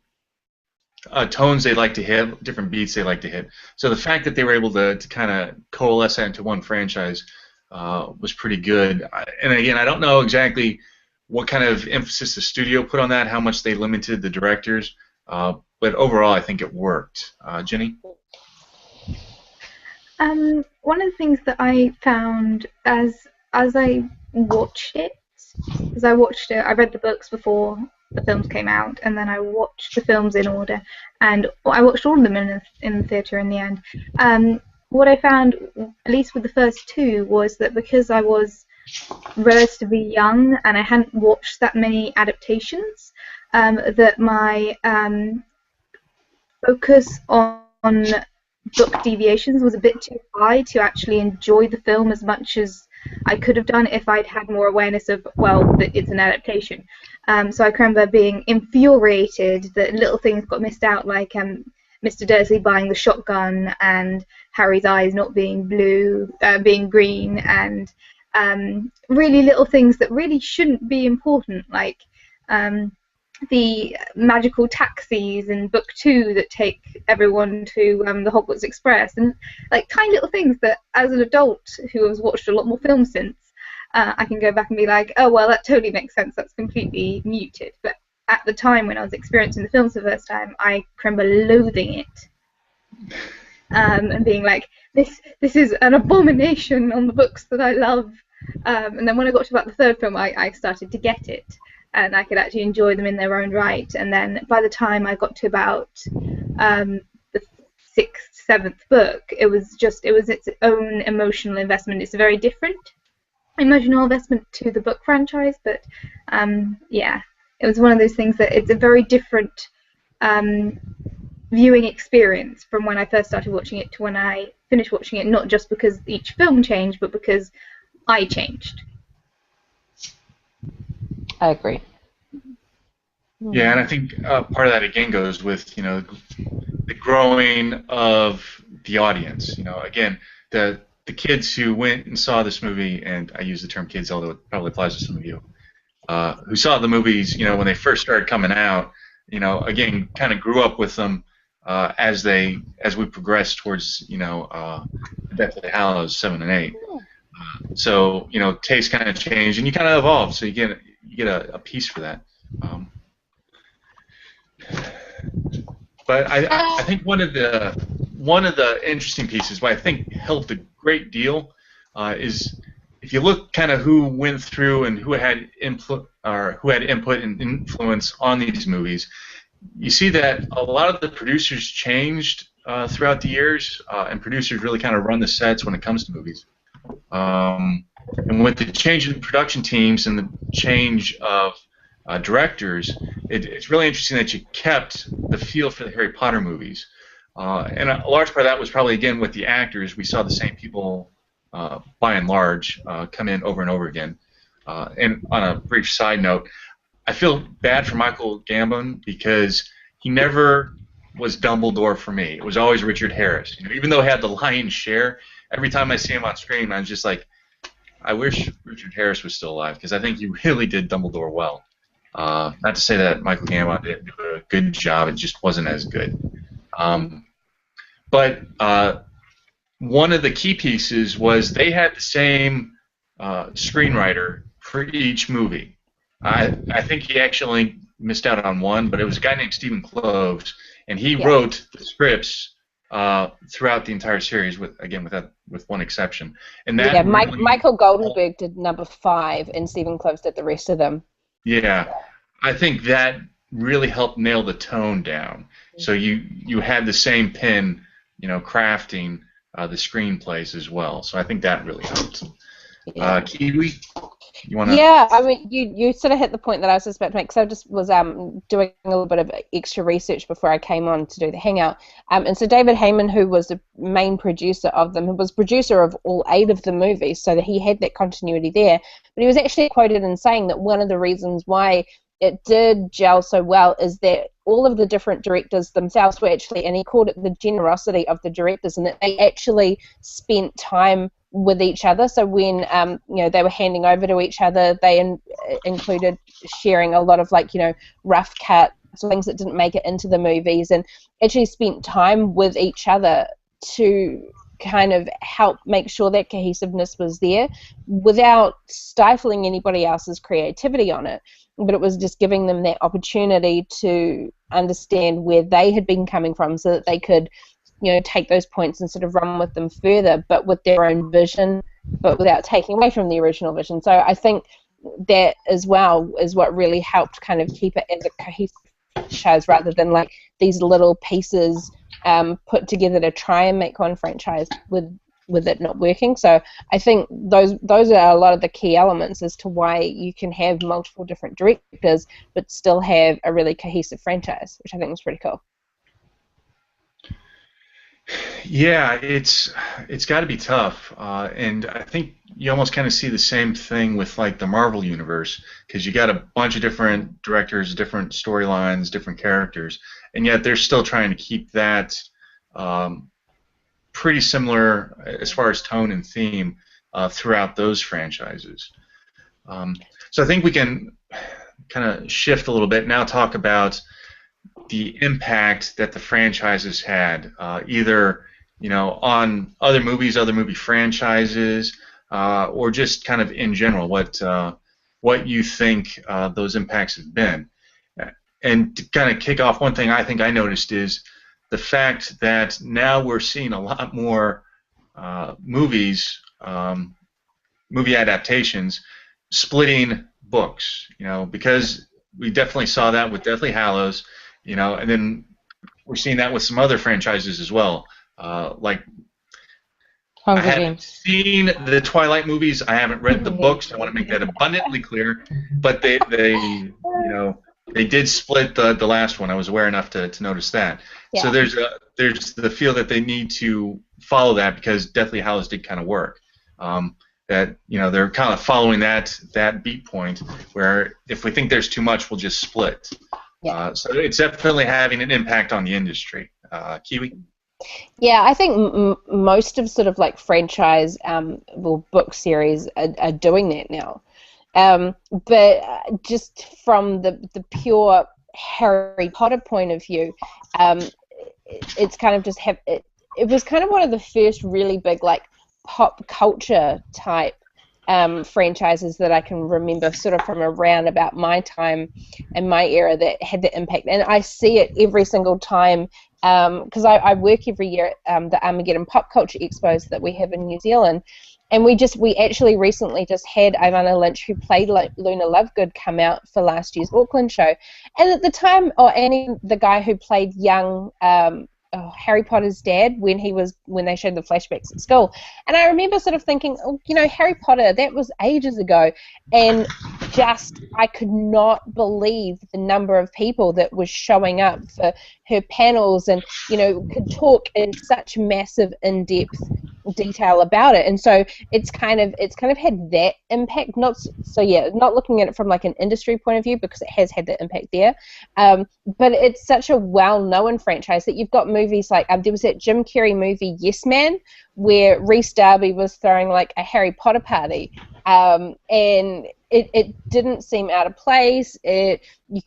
tones they like to hit, different beats they like to hit. So the fact that they were able to kind of coalesce that into one franchise was pretty good. And again, I don't know exactly what kind of emphasis the studio put on that, how much they limited the directors, but overall I think it worked. Jenny? One of the things that I found as I watched it, I read the books before the films came out, and then I watched the films in order, and I watched all of them in the theatre in the end. What I found, at least with the first two, was that because I was relatively young and I hadn't watched that many adaptations, that my focus on book deviations was a bit too high to actually enjoy the film as much as I could have done if I'd had more awareness of, well, that it's an adaptation. So I can remember being infuriated that little things got missed out, like Mr. Dursley buying the shotgun and Harry's eyes not being blue, being green, and really little things that really shouldn't be important, like the magical taxis in book 2 that take everyone to the Hogwarts Express, and like tiny little things that as an adult who has watched a lot more films since, I can go back and be like, oh well, that totally makes sense, that's completely muted. But at the time when I was experiencing the films for the first time, I remember loathing it. And being like, this is an abomination on the books that I love. And then when I got to about the third film, I started to get it, and I could actually enjoy them in their own right. And then by the time I got to about the 6th, 7th book, it was its own emotional investment. It's a very different emotional investment to the book franchise, but yeah, it was one of those things that it's a very different viewing experience from when I first started watching it to when I finished watching it, not just because each film changed, but because I changed. I agree. Yeah, and I think part of that again goes with, you know, the growing of the audience. You know, again, the kids who went and saw this movie, and I use the term kids, although it probably applies to some of you, who saw the movies, you know, when they first started coming out, you know, again, kind of grew up with them. as we progress towards Deathly Hallows 7 and 8. So tastes kind of change, and you kind of evolve. So you get a piece for that. But I think one of the interesting pieces, what I think helped a great deal, is if you look kind of who went through and who had input and influence on these movies, you see that a lot of the producers changed throughout the years, and producers really kind of run the sets when it comes to movies. And with the change in production teams and the change of directors, it's really interesting that you kept the feel for the Harry Potter movies. And a large part of that was probably, again, with the actors. We saw the same people, by and large, come in over and over again. And on a brief side note, I feel bad for Michael Gambon because he never was Dumbledore for me. It was always Richard Harris. Even though he had the lion's share, every time I see him on screen, I was just like, I wish Richard Harris was still alive because I think he really did Dumbledore well. Not to say that Michael Gambon didn't do a good job, it just wasn't as good. But one of the key pieces was they had the same screenwriter for each movie. I think he actually missed out on one, but it was a guy named Stephen Kloves, and he wrote the scripts throughout the entire series, with one exception. And that Michael Goldenberg did number 5, and Stephen Kloves did the rest of them. Yeah, I think that really helped nail the tone down. So you had the same pen, crafting the screenplays as well. So I think that really helped. Kiwi, you want to? Yeah, I mean, you sort of hit the point that I was just about to make, because I just was doing a little bit of extra research before I came on to do the Hangout. And so David Heyman, who was the main producer of them, who was producer of all 8 of the movies, so that he had that continuity there. But he was actually quoted in saying that one of the reasons why it did gel so well is that all of the different directors themselves were actually, and he called it the generosity of the directors, and that they actually spent time with each other. So when they were handing over to each other, they included sharing a lot of rough cuts, things that didn't make it into the movies, and actually spent time with each other to kind of help make sure that cohesiveness was there without stifling anybody else's creativity on it. But it was just giving them that opportunity to understand where they had been coming from, so that they could take those points and sort of run with them further, but with their own vision, but without taking away from the original vision. So I think that as well is what really helped kind of keep it as a cohesive franchise, rather than these little pieces put together to try and make one franchise with it not working. So I think those are a lot of the key elements as to why you can have multiple different directors but still have a really cohesive franchise, which I think was pretty cool. Yeah, it's got to be tough, and I think you almost kind of see the same thing with the Marvel universe, because you got a bunch of different directors, different storylines, different characters, and yet they're still trying to keep that pretty similar as far as tone and theme throughout those franchises. So I think we can kind of shift a little bit now, talk about the impact that the franchises had, either on other movies, other movie franchises, or just kind of in general, what you think those impacts have been. And to kind of kick off, one thing I think I noticed is the fact that now we're seeing a lot more movie adaptations splitting books, because we definitely saw that with Deathly Hallows, and then we're seeing that with some other franchises as well. I haven't seen the Twilight movies. I haven't read the books. I want to make that abundantly clear. But they did split the last one. I was aware enough to notice that. Yeah. So there's the feel that they need to follow that, because Deathly Hallows did kind of work. That they're kind of following that beat point, where if we think there's too much, we'll just split. Yeah. So it's definitely having an impact on the industry. Kiwi? Yeah, I think most of sort of franchise book series are doing that now. But just from the pure Harry Potter point of view, it's kind of just it was kind of one of the first really big like pop culture type franchises that I can remember sort of from around about my time and my era that had the impact. And I see it every single time because I work every year at the Armageddon Pop Culture Expos that we have in New Zealand. And we actually recently just had Ivana Lynch, who played Luna Lovegood, come out for last year's Auckland show. And at the time, the guy who played young Harry Potter's dad when they showed the flashbacks at school. And I remember sort of thinking, oh, you know, Harry Potter, that was ages ago. And I could not believe the number of people that was showing up for her panels and, you know, could talk in such massive, in-depth detail about it. And so it's kind of had that impact. Not looking at it from like an industry point of view, because it has had that impact there. But it's such a well-known franchise that you've got movies like there was that Jim Carrey movie Yes Man, where Rhys Darby was throwing like a Harry Potter party, and it didn't seem out of place. You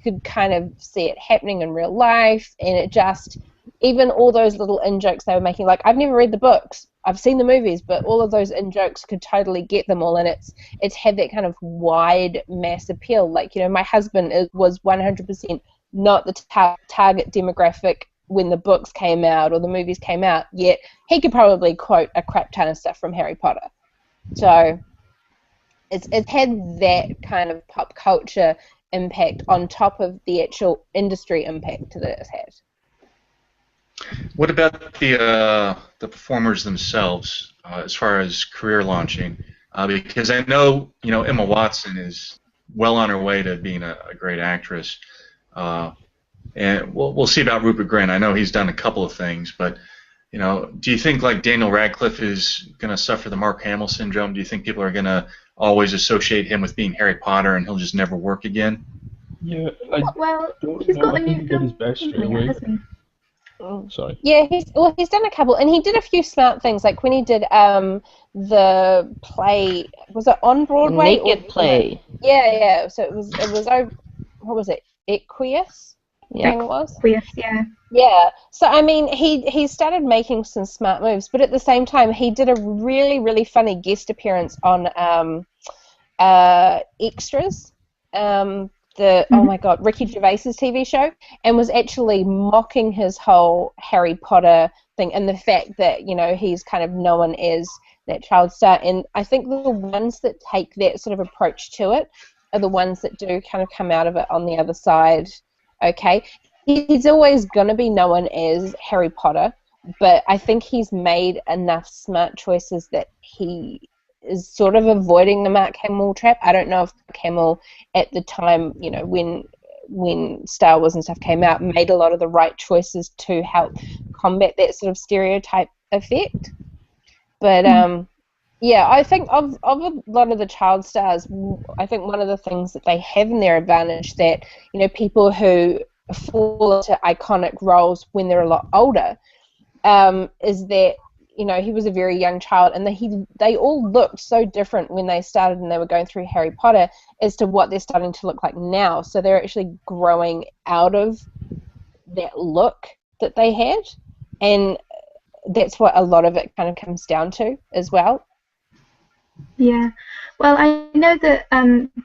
could kind of see it happening in real life, and it just, even all those little in-jokes they were making, like, I've never read the books, I've seen the movies, but all of those in-jokes could totally get them all, and it's had that kind of wide mass appeal. Like, you know, my husband was 100% not the target demographic when the books came out or the movies came out, yet he could probably quote a crap ton of stuff from Harry Potter. So it's had that kind of pop culture impact on top of the actual industry impact that it's had. What about the performers themselves as far as career launching? Because I know, you know, Emma Watson is well on her way to being a great actress. And we'll see about Rupert Grint. I know he's done a couple of things, but, you know, do you think like Daniel Radcliffe is going to suffer the Mark Hamill syndrome? Do you think people are going to always associate him with being Harry Potter and he'll just never work again? Yeah, Well, he's got a new film. His best straight away. Sorry. Yeah, he's done a couple, and he did a few smart things, like when he did the play, was it on Broadway? Naked Play. Yeah. So it was what was it? Equus? Yeah. I think it was. Equus, yeah. Yeah. So I mean, he started making some smart moves, but at the same time, he did a really, really funny guest appearance on Extras. Oh my god, Ricky Gervais's TV show, and was actually mocking his whole Harry Potter thing and the fact that, you know, he's kind of known as that child star. And I think the ones that take that sort of approach to it are the ones that do kind of come out of it on the other side. Okay, he's always going to be known as Harry Potter, but I think he's made enough smart choices that he is sort of avoiding the Mark Hamill trap. I don't know if Mark Hamill at the time, you know, when Star Wars and stuff came out, made a lot of the right choices to help combat that sort of stereotype effect. But yeah, I think of a lot of the child stars, I think one of the things that they have in their advantage that, you know, people who fall into iconic roles when they're a lot older, is that, you know, he was a very young child, and they all looked so different when they started and they were going through Harry Potter as to what they're starting to look like now. So they're actually growing out of that look that they had, and that's what a lot of it kind of comes down to as well. Yeah. Well, I know that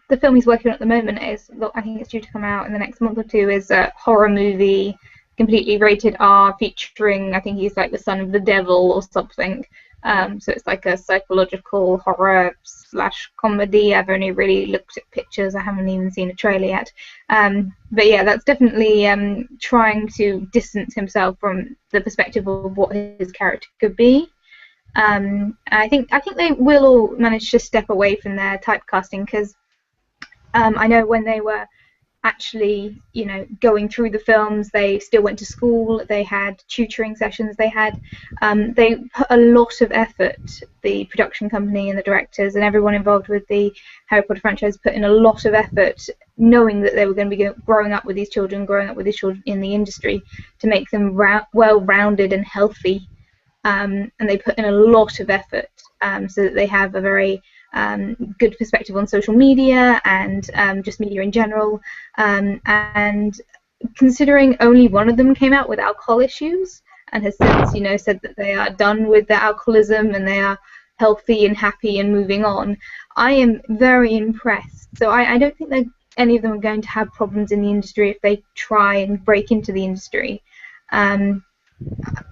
the film he's working on at the moment is, I think it's due to come out in the next month or two, is a horror movie, completely rated R, featuring, I think he's like the son of the devil or something. So it's like a psychological horror / comedy. I've only really looked at pictures. I haven't even seen a trailer yet. But yeah, that's definitely trying to distance himself from the perspective of what his character could be. I think they will all manage to step away from their typecasting, because I know when they were actually, you know, going through the films, they still went to school, they had tutoring sessions, they put a lot of effort, the production company and the directors and everyone involved with the Harry Potter franchise put in a lot of effort, knowing that they were going to be growing up with these children in the industry, to make them well-rounded and healthy. And they put in a lot of effort so that they have a very good perspective on social media and just media in general. And considering only one of them came out with alcohol issues, and has since, said that they are done with their alcoholism and they are healthy and happy and moving on. I am very impressed. So I don't think that any of them are going to have problems in the industry if they try and break into the industry,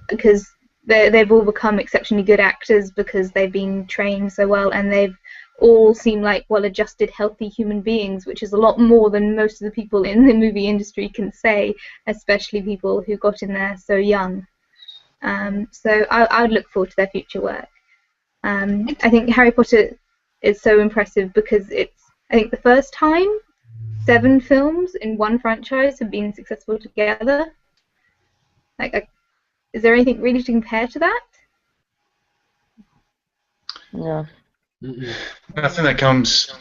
because they've all become exceptionally good actors because they've been trained so well, and they've all seem like well-adjusted, healthy human beings, which is a lot more than most of the people in the movie industry can say, especially people who got in there so young. So I would look forward to their future work. I think Harry Potter is so impressive because it's, I think, the first time 7 films in one franchise have been successful together. Is there anything really to compare to that? No. Nothing that comes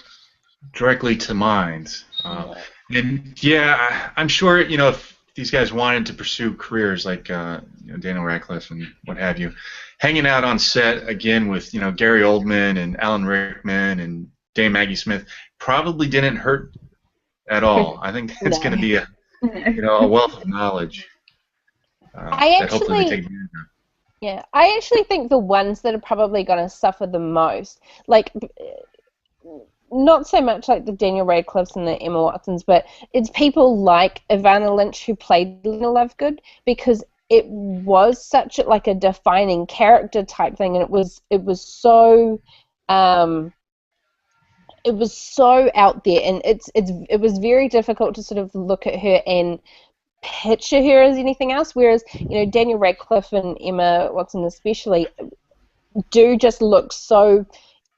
directly to mind. And yeah, I'm sure if these guys wanted to pursue careers like Daniel Radcliffe and what have you, hanging out on set again with Gary Oldman and Alan Rickman and Dame Maggie Smith probably didn't hurt at all. I think it's going to be a wealth of knowledge that hopefully they take advantage of. Yeah, I actually think the ones that are probably going to suffer the most, like, not so much like the Daniel Radcliffes and the Emma Watsons, but it's people like Evanna Lynch who played Luna Lovegood, because it was such a defining character type thing, and it was so out there, and it was very difficult to sort of look at her and picture her as anything else, whereas Daniel Radcliffe and Emma Watson especially do just look so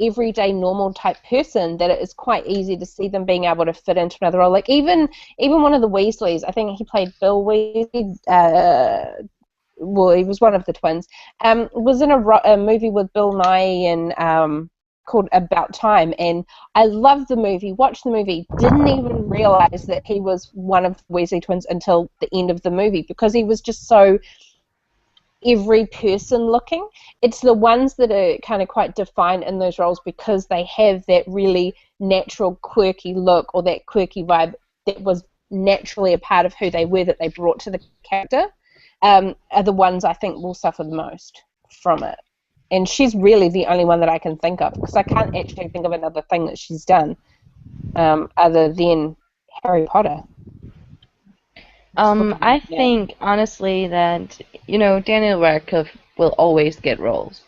everyday normal type person that it is quite easy to see them being able to fit into another role. Like even one of the Weasleys, I think he played Bill Weasley, well, he was one of the twins, was in a movie with Bill Nye and called About Time, and I loved the movie, watched the movie, didn't even realize that he was one of the Weasley twins until the end of the movie, because he was just so every person looking. It's the ones that are kind of quite defined in those roles because they have that really natural quirky look or that quirky vibe that was naturally a part of who they were, that they brought to the character, are the ones I think will suffer the most from it. And she's really the only one that I can think of, because I can't actually think of another thing that she's done other than Harry Potter. I think, honestly, that, Daniel Radcliffe will always get roles.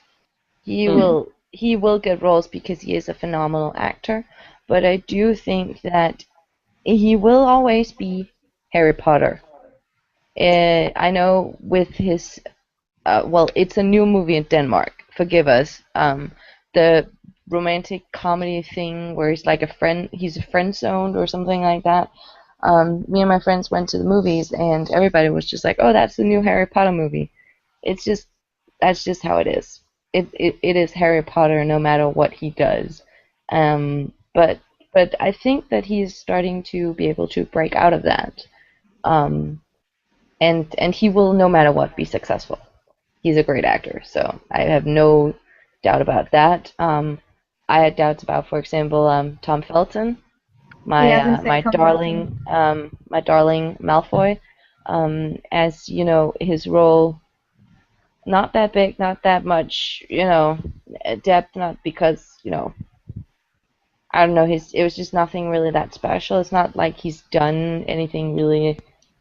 He will get roles because he is a phenomenal actor, but I do think that he will always be Harry Potter. I know with his, it's a new movie in Denmark, forgive us, the romantic comedy thing where he's like he's friend-zoned or something like that. Me and my friends went to the movies, and everybody was just like, "Oh, that's the new Harry Potter movie." That's just how it is. It is Harry Potter no matter what he does. But I think that he's starting to be able to break out of that. And he will, no matter what, be successful. He's a great actor, so I have no doubt about that. I had doubts about, for example, Tom Felton. My darling Malfoy, as his role, not that big, not that much, depth, not because I don't know, it was just nothing really that special. It's not like he's done anything really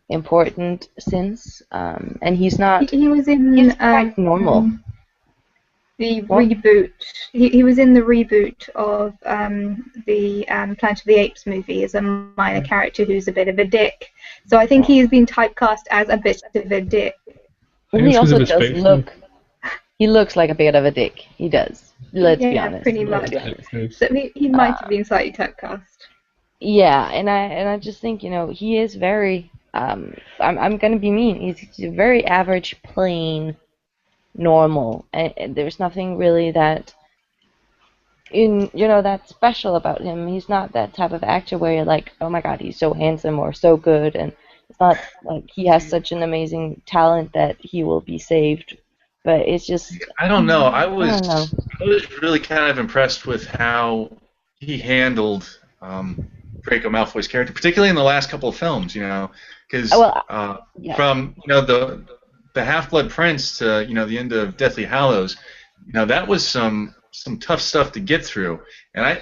important since, and he's not. He was in he's quite normal. The reboot. He was in the reboot of the Planet of the Apes movie as a minor character who's a bit of a dick. So I think he's been typecast as a bit of a dick. And he also does look. He looks like a bit of a dick. He does. Let's be honest. Pretty much. So he might have been slightly typecast. Yeah, and I just think he is very. I'm gonna be mean. He's a very average, plain, normal, and there's nothing really that that's special about him. He's not that type of actor where you're like, oh my god, he's so handsome or so good, and it's not like he has such an amazing talent that he will be saved. But it's just I don't know. I was really kind of impressed with how he handled Draco Malfoy's character, particularly in the last couple of films, because from the Half-Blood Prince to the end of Deathly Hallows, that was some tough stuff to get through, and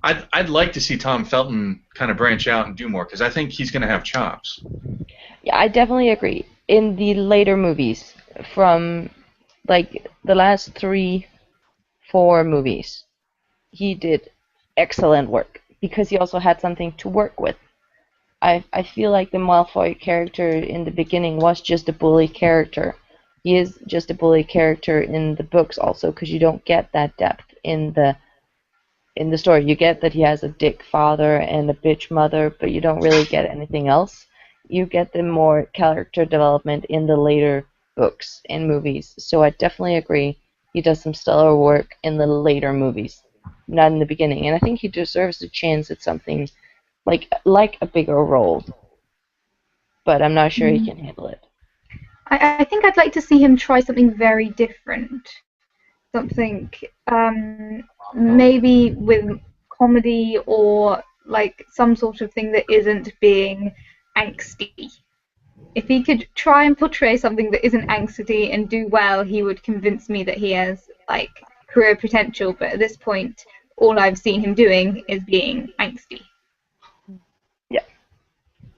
I'd like to see Tom Felton kind of branch out and do more because I think he's going to have chops. Yeah, I definitely agree. In the later movies, from like the last 3, 4 movies, he did excellent work because he also had something to work with. I feel like the Malfoy character in the beginning was just a bully character. He is just a bully character in the books also because you don't get that depth in the story. You get that he has a dick father and a bitch mother, but you don't really get anything else. You get the more character development in the later books and movies. So I definitely agree. He does some stellar work in the later movies, not in the beginning. And I think he deserves a chance at something like a bigger role. But I'm not sure he can handle it. I think I'd like to see him try something very different. Something maybe with comedy or like some sort of thing that isn't being angsty. If he could try and portray something that isn't angsty and do well, he would convince me that he has like career potential. But at this point, all I've seen him doing is being angsty. Yeah.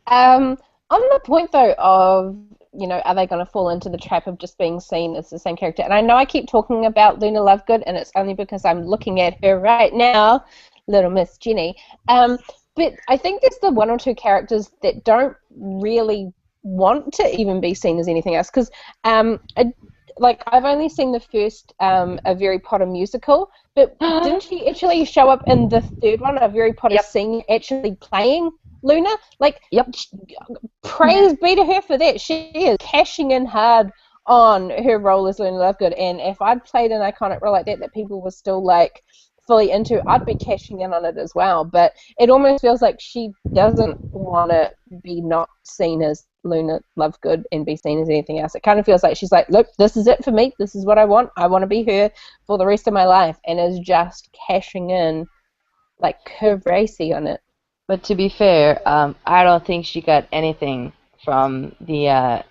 On the point though of are they going to fall into the trap of just being seen as the same character? And I know I keep talking about Luna Lovegood, and it's only because I'm looking at her right now, little Miss Jenny. But I think there's the 1 or 2 characters that don't really want to even be seen as anything else. Because, I've only seen the first A Very Potter musical, but didn't she actually show up in the third one, A Very Potter scene, actually playing Luna? Praise be to her for that. She is cashing in hard on her role as Luna Lovegood, and if I'd played an iconic role like that people were still fully into, I'd be cashing in on it as well. But it almost feels like she doesn't want to be not seen as Luna Lovegood and be seen as anything else. It kind of feels like she's like, look, this is it for me. This is what I want. I want to be her for the rest of my life, and is just cashing in crazy on it. But to be fair, I don't think she got anything from the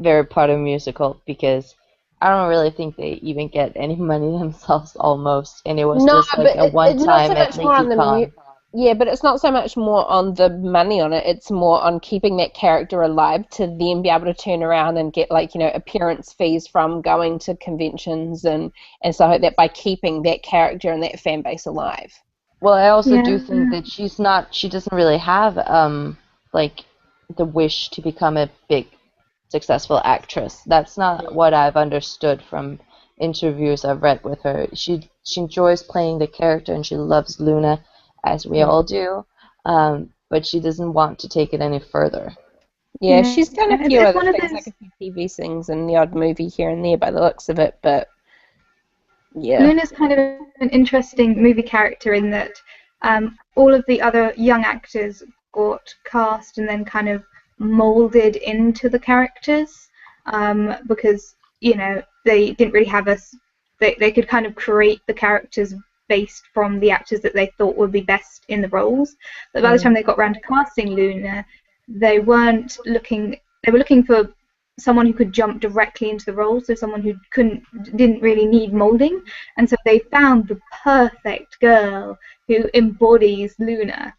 Harry Potter musical because I don't really think they even get any money themselves almost, and it was just a one-time at LeakyCon. Yeah, but it's not so much more on the money on it. It's more on keeping that character alive to then be able to turn around and get appearance fees from going to conventions and stuff like that by keeping that character and that fan base alive. Well, I also do think that she doesn't really have the wish to become a big successful actress. That's not what I've understood from interviews I've read with her. She enjoys playing the character and she loves Luna, as we all do, but she doesn't want to take it any further. Yeah, she's done a few other things, like a few TV things and the odd movie here and there by the looks of it, but yeah. Luna's kind of an interesting movie character in that all of the other young actors got cast and then kind of molded into the characters because they didn't really have they could kind of create the characters based from the actors that they thought would be best in the roles. But by the time they got around to casting Luna, they were looking for someone who could jump directly into the role, so someone who didn't really need molding, and so they found the perfect girl who embodies Luna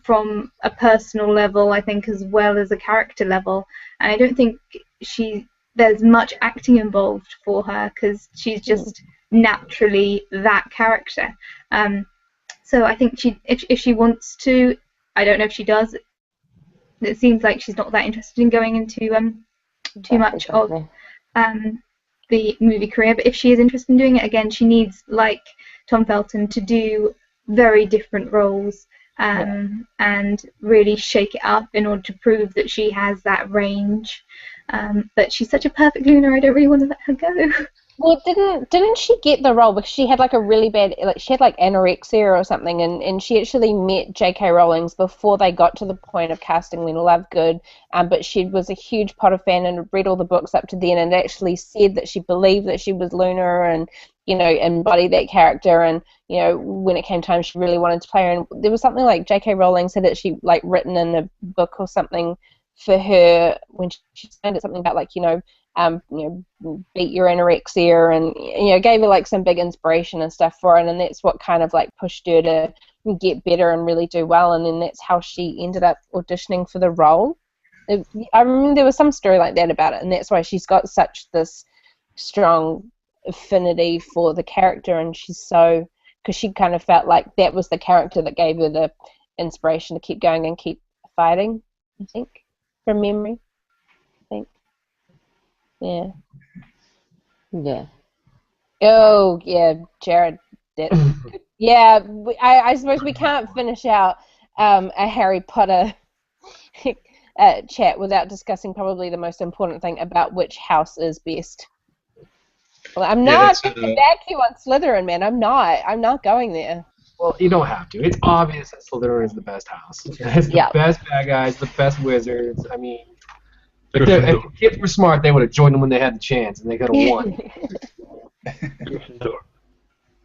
from a personal level, I think, as well as a character level. And I don't think there's much acting involved for her because she's just naturally that character. So I think if she wants to, I don't know if she does. It seems like she's not that interested in going into too much of the movie career. But if she is interested in doing it, again, she needs, like Tom Felton, to do very different roles and really shake it up in order to prove that she has that range. But she's such a perfect Luna, I don't really want to let her go. Well, didn't she get the role because she had a really bad, she had anorexia or something, and she actually met J.K. Rowling before they got to the point of casting Luna Lovegood, but she was a huge Potter fan and read all the books up to then and actually said that she believed that she was Luna and, embodied that character, and, when it came time she really wanted to play her. And there was something like J.K. Rowling said that she, written in a book or something for her when she said something about like beat your anorexia, and gave her like some big inspiration and stuff for it, and that's what kind of like pushed her to get better and really do well, and then that's how she ended up auditioning for the role. I remember there was some story like that about it, and that's why she's got such this strong affinity for the character, and because she kind of felt like that was the character that gave her the inspiration to keep going and keep fighting, I think, from memory. I think. Yeah. Yeah. Oh, yeah, Jared. Yeah, I suppose we can't finish out a Harry Potter chat without discussing probably the most important thing about which house is best. Well, I'm not going to back you on Slytherin, man. I'm not going there. Well, you don't have to. It's obvious that Slytherin is the best house. It's the best bad guys, the best wizards. I mean, if the kids were smart, they would have joined them when they had the chance, and they could have won.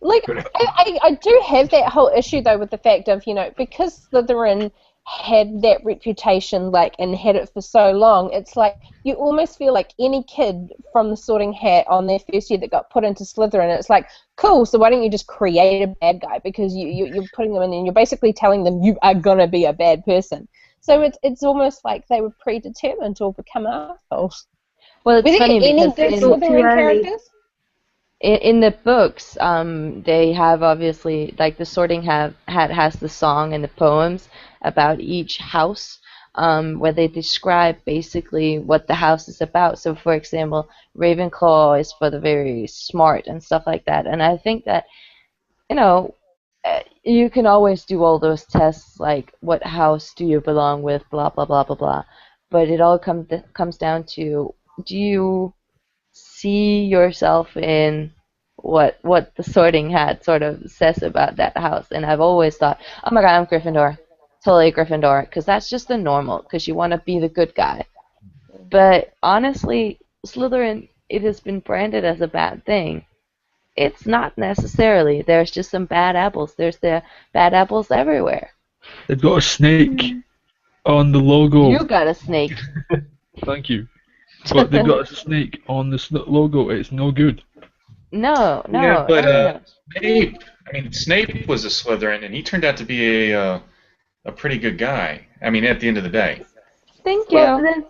Like, I do have that whole issue, though, with the fact of, because Slytherin had that reputation, like, and had it for so long, it's like, you almost feel like any kid from the Sorting Hat on their first year that got put into Slytherin, it's like, cool, so why don't you just create a bad guy? Because you're putting them in and you're basically telling them you are going to be a bad person. So it's almost like they were predetermined to become assholes. Well, it's funny any because good Slytherin characters? In the books, they have obviously, like, the Sorting Hat has the song and the poems about each house, where they describe basically what the house is about. So, for example, Ravenclaw is for the very smart and stuff like that. And I think that, you can always do all those tests, like what house do you belong with, blah, blah, blah, blah, blah. But it all comes down to, do you see yourself in what the Sorting Hat sort of says about that house? And I've always thought, oh my god, I'm Gryffindor. Totally Gryffindor, because that's just the normal, because you want to be the good guy. But honestly, Slytherin, it has been branded as a bad thing. It's not necessarily. There's just some bad apples. There's the bad apples everywhere. They've got a snake on the logo. You got a snake. Thank you. But they've got a snake on the logo. It's no good. No. Yeah, but Snape was a Slytherin, and he turned out to be a pretty good guy. I mean, at the end of the day. Thank you. Well,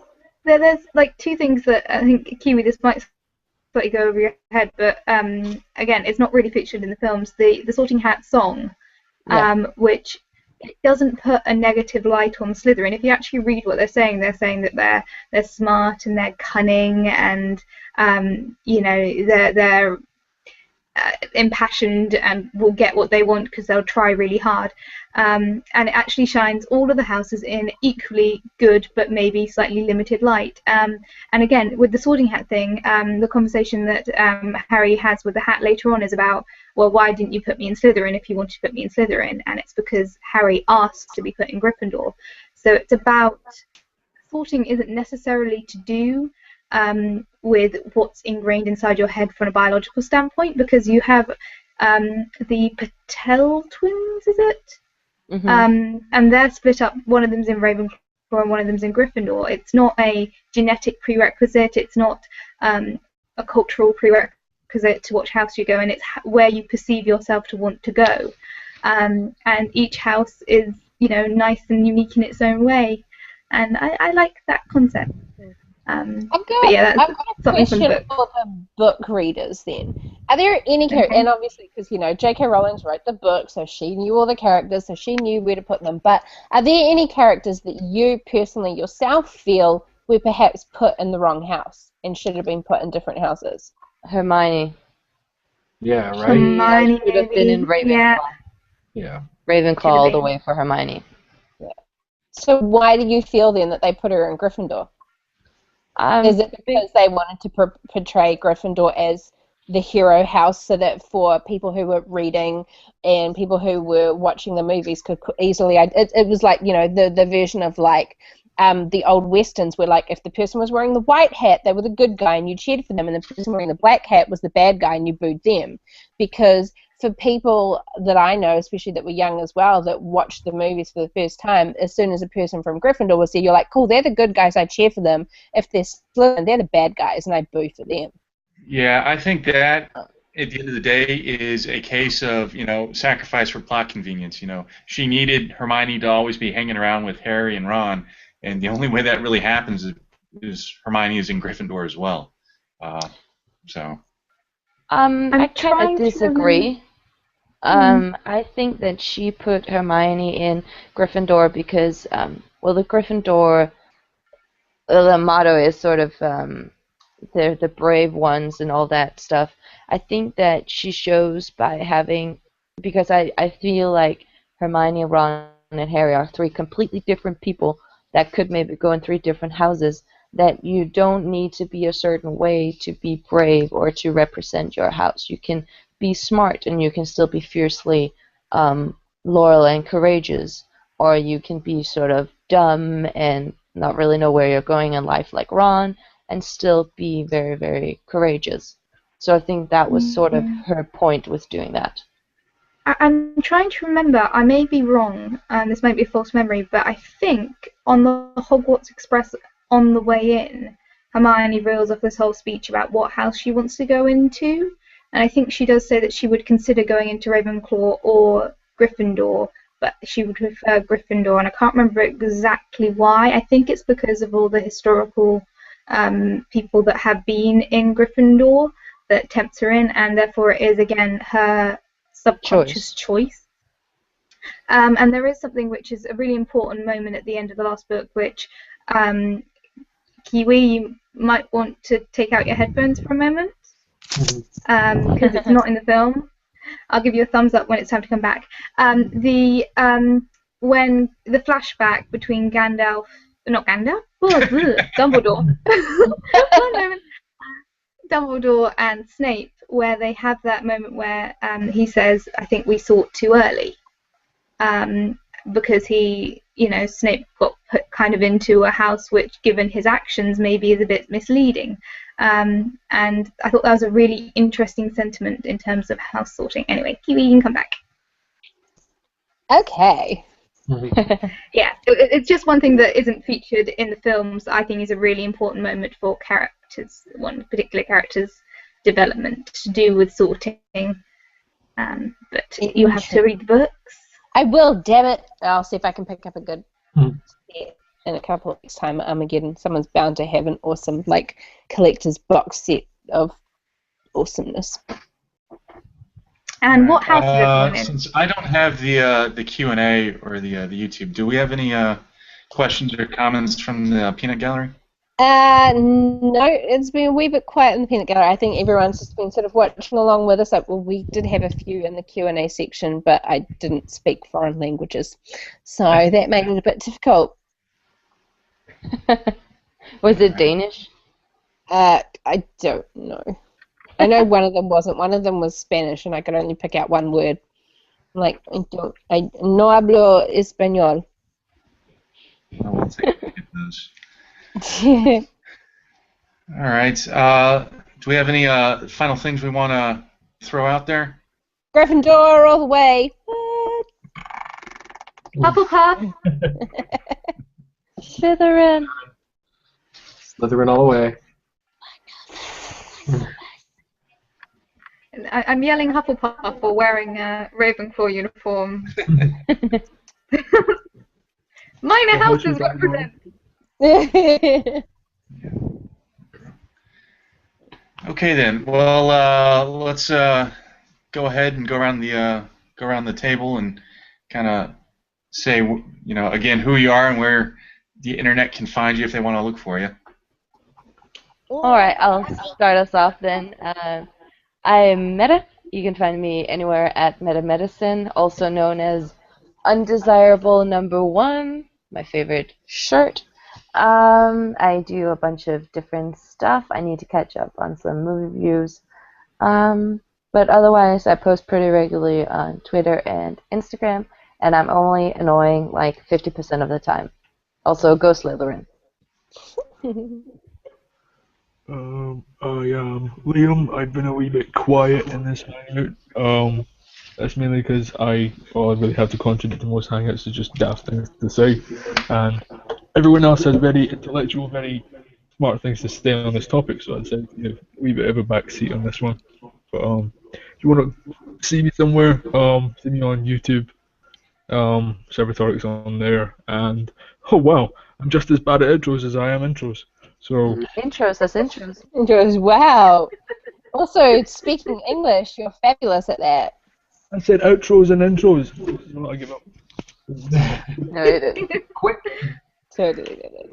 there's like two things that I think, Kiwi, this might slightly go over your head, but again, it's not really featured in the films. The Sorting Hat song, which it doesn't put a negative light on Slytherin. If you actually read what they're saying that they're smart and they're cunning and they're impassioned and will get what they want because they'll try really hard. And it actually shines all of the houses in equally good but maybe slightly limited light. And again, with the Sorting Hat thing, the conversation that Harry has with the Hat later on is about, well, why didn't you put me in Slytherin if you wanted to put me in Slytherin? And it's because Harry asked to be put in Gryffindor. So it's about, sorting isn't necessarily to do with what's ingrained inside your head from a biological standpoint, because you have the Patel twins, is it? Mm-hmm. And they're split up. One of them's in Ravenclaw and one of them's in Gryffindor. It's not a genetic prerequisite. It's not a cultural prerequisite to which house you go in. It's where you perceive yourself to want to go. And each house is, nice and unique in its own way. And I like that concept. I've got a question for the book readers then. Are there any characters, and obviously because, J.K. Rowling wrote the book, so she knew all the characters, so she knew where to put them, but are there any characters that you personally yourself feel were perhaps put in the wrong house and should have been put in different houses? Hermione. Yeah, right? Hermione should have been in Ravenclaw. Yeah. Ravenclaw all the way for Hermione. Yeah. So why do you feel then that they put her in Gryffindor? Is it because they wanted to portray Gryffindor as the hero house so that for people who were reading and people who were watching the movies could easily... It was like, the version of like the old westerns where like if the person was wearing the white hat, they were the good guy and you cheered for them, and the person wearing the black hat was the bad guy and you booed them. Because for people that I know, especially that were young as well, that watched the movies for the first time, as soon as a person from Gryffindor was there, you're like, cool, they're the good guys, I cheer for them. If they're Slytherin, they're the bad guys, and I boo for them. Yeah, I think that at the end of the day is a case of, sacrifice for plot convenience. She needed Hermione to always be hanging around with Harry and Ron, and the only way that really happens is Hermione is in Gryffindor as well. So. I kind of disagree. I think that she put Hermione in Gryffindor because, the Gryffindor, the motto is sort of they're the brave ones and all that stuff. I think that she shows by having, because I feel like Hermione, Ron, and Harry are three completely different people that could maybe go in three different houses, that you don't need to be a certain way to be brave or to represent your house. You can be smart and you can still be fiercely loyal and courageous, or you can be sort of dumb and not really know where you're going in life like Ron and still be very, very courageous. So I think that was sort of her point with doing that. I'm trying to remember, I may be wrong, and this might be a false memory, but I think on the Hogwarts Express on the way in, Hermione reels off this whole speech about what house she wants to go into, and I think she does say that she would consider going into Ravenclaw or Gryffindor, but she would prefer Gryffindor, and I can't remember exactly why. I think it's because of all the historical people that have been in Gryffindor that tempts her in, and therefore it is again her subconscious choice. And there is something which is a really important moment at the end of the last book, which Kiwi, you might want to take out your headphones for a moment, because it's not in the film. I'll give you a thumbs up when it's time to come back. When the flashback between Dumbledore. One moment. Dumbledore and Snape, where they have that moment where he says, I think we sought too early. Because Snape got put kind of into a house which, given his actions, maybe is a bit misleading. And I thought that was a really interesting sentiment in terms of house sorting. Anyway, Kiwi, you can come back. Okay. Yeah, it's just one thing that isn't featured in the films. I think is a really important moment for characters, one particular character's development to do with sorting. But you have to read the books. I will, damn it. I'll see if I can pick up a good set in a couple of weeks' time at Armageddon. Someone's bound to have an awesome, collector's box set of awesomeness. And what house is everyone in? Since I don't have the Q&A or the YouTube, do we have any questions or comments from the Peanut Gallery? No, it's been a wee bit quiet in the Peanut Gallery. I think everyone's just been sort of watching along with us. We did have a few in the Q&A section, but I didn't speak foreign languages, so that made it a bit difficult. Was it Danish? I don't know. I know one of them wasn't. One of them was Spanish, and I could only pick out one word. I no hablo español. I will take a look at those. All right. Do we have any final things we want to throw out there? Gryffindor all the way. Hufflepuff. Slytherin. Slytherin all the way. I'm yelling Hufflepuff for wearing a Ravenclaw uniform. Minor houses represent. Okay then. Well, let's go ahead and go around the table and kind of say, again who you are and where the internet can find you if they want to look for you. All right, I'll start us off then. I'm Meta. You can find me anywhere at Meta Medicine, also known as Undesirable Number 1, my favorite shirt. I do a bunch of different stuff. I need to catch up on some movie reviews. But otherwise, I post pretty regularly on Twitter and Instagram, and I'm only annoying 50% of the time. Also, go Slytherin. Liam. I've been a wee bit quiet in this hangout. That's mainly because I really have to contradict most hangouts to just daft things to say, and everyone else has very intellectual, very smart things to say on this topic. So I'd say a wee bit of a backseat on this one. But if you want to see me somewhere, see me on YouTube. Servatoric's on there, and oh wow, I'm just as bad at intros as I am intros. So Intros, that's intros. Intros, wow. Also, speaking English, you're fabulous at that. I said outros and intros. No, I give up. No, you didn't. Quick. Totally did it.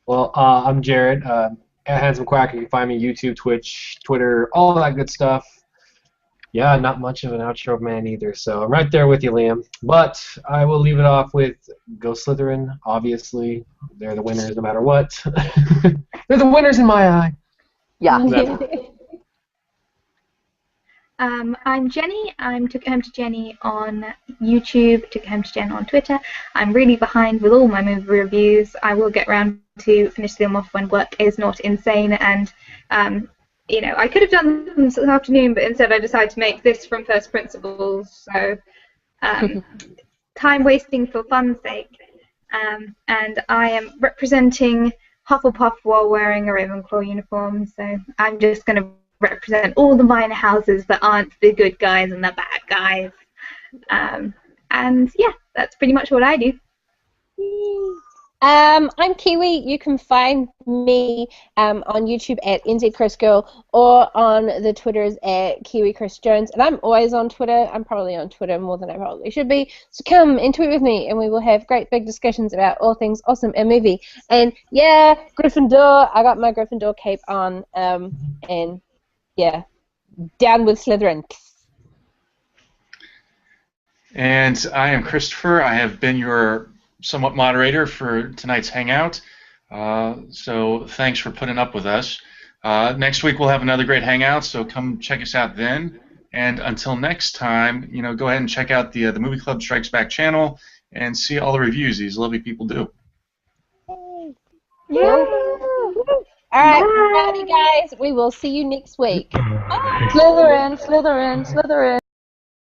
Well, I'm Jared. At Handsome Quack. You can find me YouTube, Twitch, Twitter, all that good stuff. Yeah, not much of an outro man either, so I'm right there with you, Liam. But I will leave it off with Go Slytherin, obviously. They're the winners no matter what. They're the winners in my eye. Yeah. I'm Jenny. I'm Took It Home to Jenny on YouTube, Took It Home to Jen on Twitter. I'm really behind with all my movie reviews. I will get round to finish them off when work is not insane, and I could have done them this afternoon, but instead I decided to make this from first principles, so time wasting for fun's sake. And I am representing Hufflepuff while wearing a Ravenclaw uniform, so I'm just going to represent all the minor houses that aren't the good guys and the bad guys. And yeah, that's pretty much what I do. I'm Kiwi. You can find me on YouTube at NZChrisGirl or on the Twitters at KiwiChrisJones. And I'm always on Twitter. I'm probably on Twitter more than I probably should be. So come and tweet with me and we will have great big discussions about all things awesome and movie. And yeah, Gryffindor. I got my Gryffindor cape on. And yeah, down with Slytherin. And I am Christopher. I have been your somewhat moderator for tonight's hangout. So thanks for putting up with us. Next week we'll have another great hangout, so come check us out then. And until next time, go ahead and check out the Movie Club Strikes Back channel and see all the reviews these lovely people do. Yeah. All right, howdy guys. We will see you next week. Slytherin, Slytherin, Slytherin.